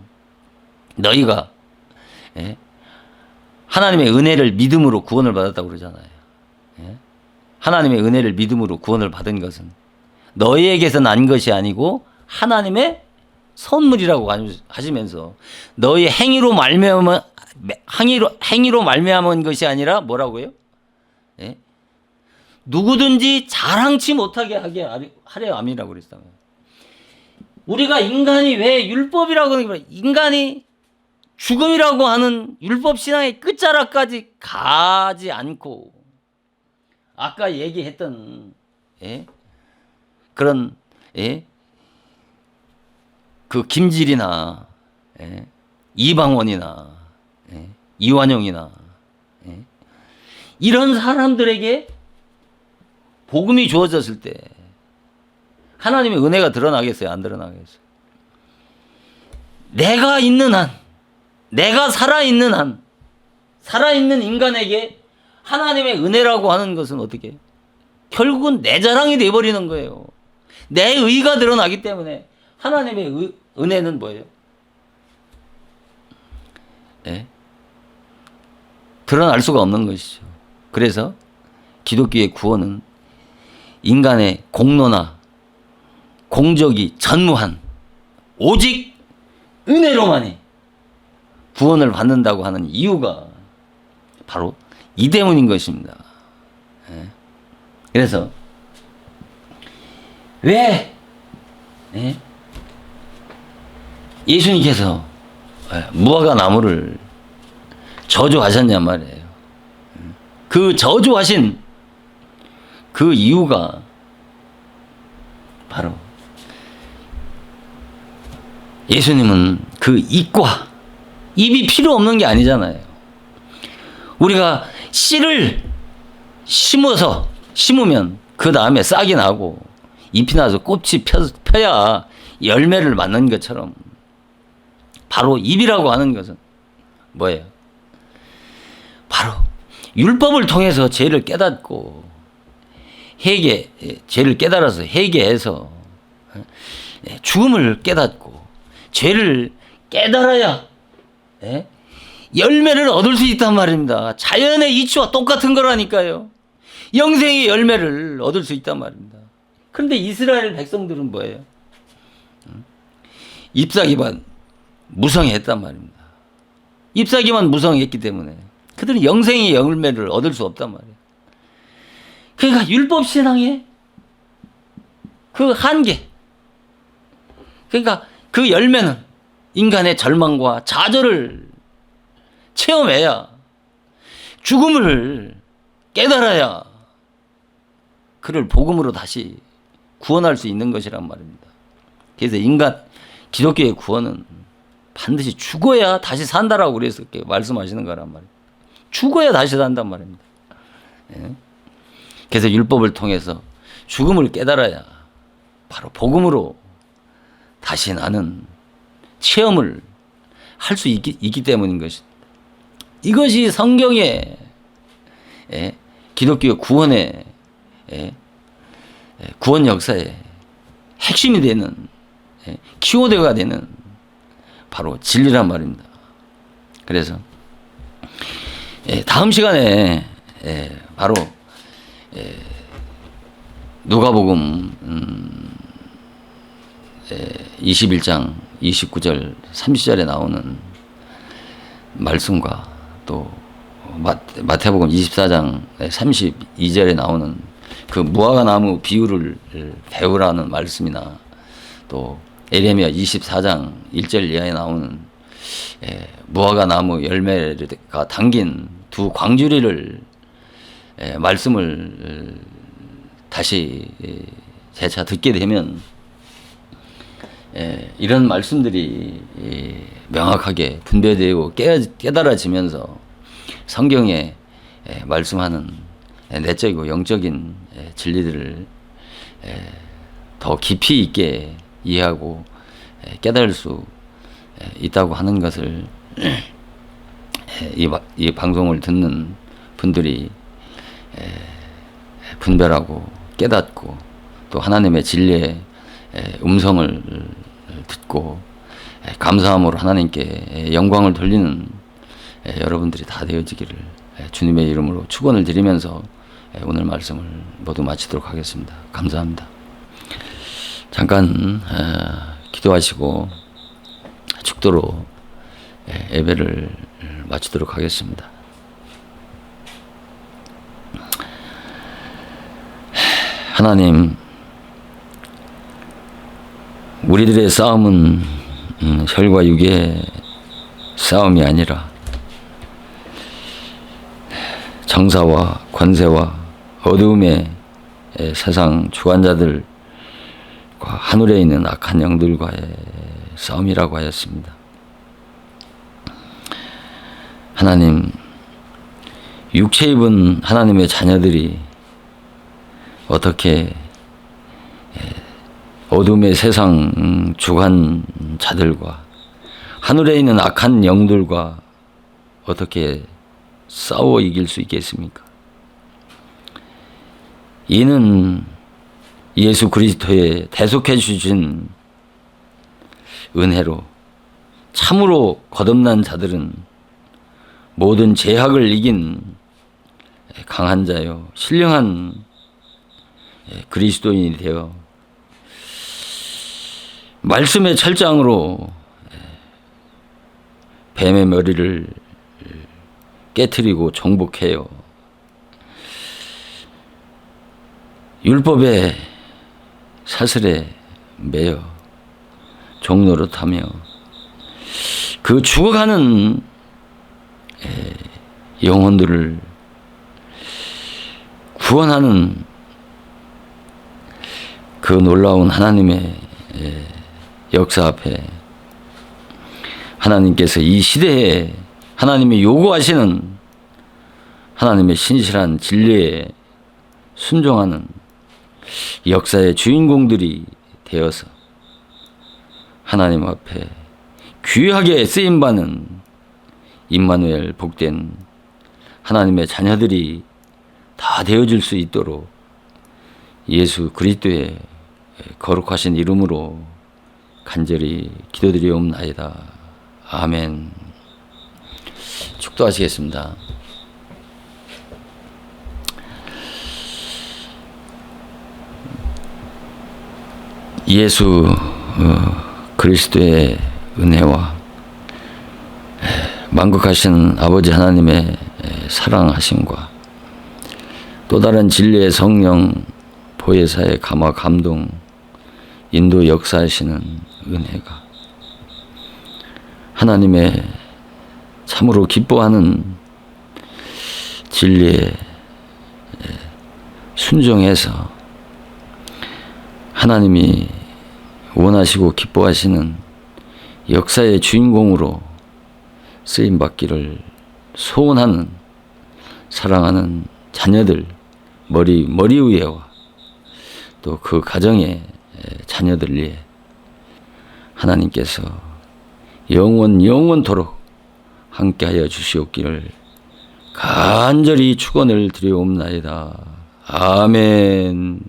너희가 하나님의 은혜를 믿음으로 구원을 받았다고 그러잖아요. 하나님의 은혜를 믿음으로 구원을 받은 것은 너희에게서 난 것이 아니고 하나님의 선물이라고 하시면서 너희 행위로 말미암은 것이 아니라 뭐라고요? 예? 누구든지 자랑치 못하게 하려 함이라고 그랬어요. 우리가 인간이 왜 율법이라고 하는 거야? 인간이 죽음이라고 하는 율법 신앙의 끝자락까지 가지 않고 아까 얘기했던 그런 그 김질이나 이방원이나 이완용이나 이런 사람들에게 복음이 주어졌을 때 하나님의 은혜가 드러나겠어요? 안 드러나겠어요? 내가 있는 한, 내가 살아있는 한, 살아있는 인간에게 하나님의 은혜라고 하는 것은 어떻게? 결국은 내 자랑이 되어버리는 거예요. 내 의가 드러나기 때문에 하나님의 은혜는 뭐예요? 드러날 수가 없는 것이죠. 그래서 기독교의 구원은 인간의 공로나 공적이 전무한 오직 은혜로만이 구원을 받는다고 하는 이유가 바로 이 때문인 것입니다. 그래서 왜 예수님께서 무화과 나무를 저주하셨냔 말이에요. 그 저주하신 그 이유가 바로 예수님은 그 잎이 필요 없는 게 아니잖아요. 우리가 씨를 심으면 그 다음에 싹이 나고 잎이 나서 꽃이 펴야 열매를 맺는 것처럼 바로 잎이라고 하는 것은 뭐예요? 바로 율법을 통해서 죄를 깨닫고 죄를 깨달아서 회개해서 죽음을 깨닫고 죄를 깨달아야 열매를 얻을 수 있단 말입니다. 자연의 이치와 똑같은 거라니까요. 영생의 열매를 얻을 수 있단 말입니다. 그런데 이스라엘 백성들은 뭐예요? 잎사귀만 무성했단 말입니다. 잎사귀만 무성했기 때문에 그들은 영생의 열매를 얻을 수 없단 말이에요. 그러니까 율법신앙의 그 한계, 그러니까 그 열매는 인간의 절망과 좌절을 체험해야, 죽음을 깨달아야 그를 복음으로 다시 구원할 수 있는 것이란 말입니다. 그래서 기독교의 구원은 반드시 죽어야 다시 산다라고 그래서 말씀하시는 거란 말이에요. 죽어야 다시 산단 말입니다. 그래서 율법을 통해서 죽음을 깨달아야 바로 복음으로 다시 나는 체험을 할 수 있기 때문인 것입니다. 이것이 성경의 기독교 구원의 구원 역사의 핵심이 되는 키워드가 되는 바로 진리란 말입니다. 그래서 다음 시간에 바로 누가복음 21장 29절 30절에 나오는 말씀과 또 마태복음 24장 32절에 나오는 그 무화과 나무 비유를 배우라는 말씀이나 또 에레미야 24장 1절 이하에 나오는 무화과 나무 열매가 담긴 두 광주리를 말씀을 다시 재차 듣게 되면 이런 말씀들이 명확하게 분배되고 깨달아지면서 성경에 말씀하는 내적이고 영적인 진리들을 더 깊이 있게 이해하고 깨달을 수 있다고 하는 것을 이 방송을 듣는 분들이 분별하고 깨닫고 또 하나님의 진리의 음성을 듣고 감사함으로 하나님께 영광을 돌리는 여러분들이 다 되어지기를 주님의 이름으로 축원을 드리면서 오늘 말씀을 모두 마치도록 하겠습니다. 감사합니다. 잠깐 기도하시고 축도로 예배를 마치도록 하겠습니다. 하나님, 우리들의 싸움은 혈과 육의 싸움이 아니라 정사와 권세와 어두움의 세상 주관자들과 하늘에 있는 악한 영들과의 싸움이라고 하였습니다. 하나님, 육체 입은 하나님의 자녀들이 어떻게 어둠의 세상 주관자들과 하늘에 있는 악한 영들과 어떻게 싸워 이길 수 있겠습니까? 이는 예수 그리스도의 대속해 주신 은혜로 참으로 거듭난 자들은 모든 죄악을 이긴 강한 자요 신령한 그리스도인이 되어 말씀의 철장으로 뱀의 머리를 깨트리고 정복해요. 율법의 사슬에 매여 종노릇하며 그 죽어가는 영혼들을 구원하는 그 놀라운 하나님의 역사 앞에 하나님께서 이 시대에 하나님이 요구하시는 하나님의 신실한 진리에 순종하는 역사의 주인공들이 되어서 하나님 앞에 귀하게 쓰임받는 임마누엘 복된 하나님의 자녀들이 다 되어줄 수 있도록 예수 그리스도의 거룩하신 이름으로 간절히 기도드리옵나이다. 아멘. 축도하시겠습니다. 예수 그리스도의 은혜와 만국하신 아버지 하나님의 사랑하심과 또 다른 진리의 성령 보혜사의 감화 감동 인도 역사하시는 은혜가 하나님의 참으로 기뻐하는 진리에 순종해서 하나님이 원하시고 기뻐하시는 역사의 주인공으로 쓰임받기를 소원하는 사랑하는 자녀들 머리 위에와 또 그 가정의 자녀들 위에 하나님께서 영원토록 함께하여 주시옵기를 간절히 축원을 드리옵나이다. 아멘.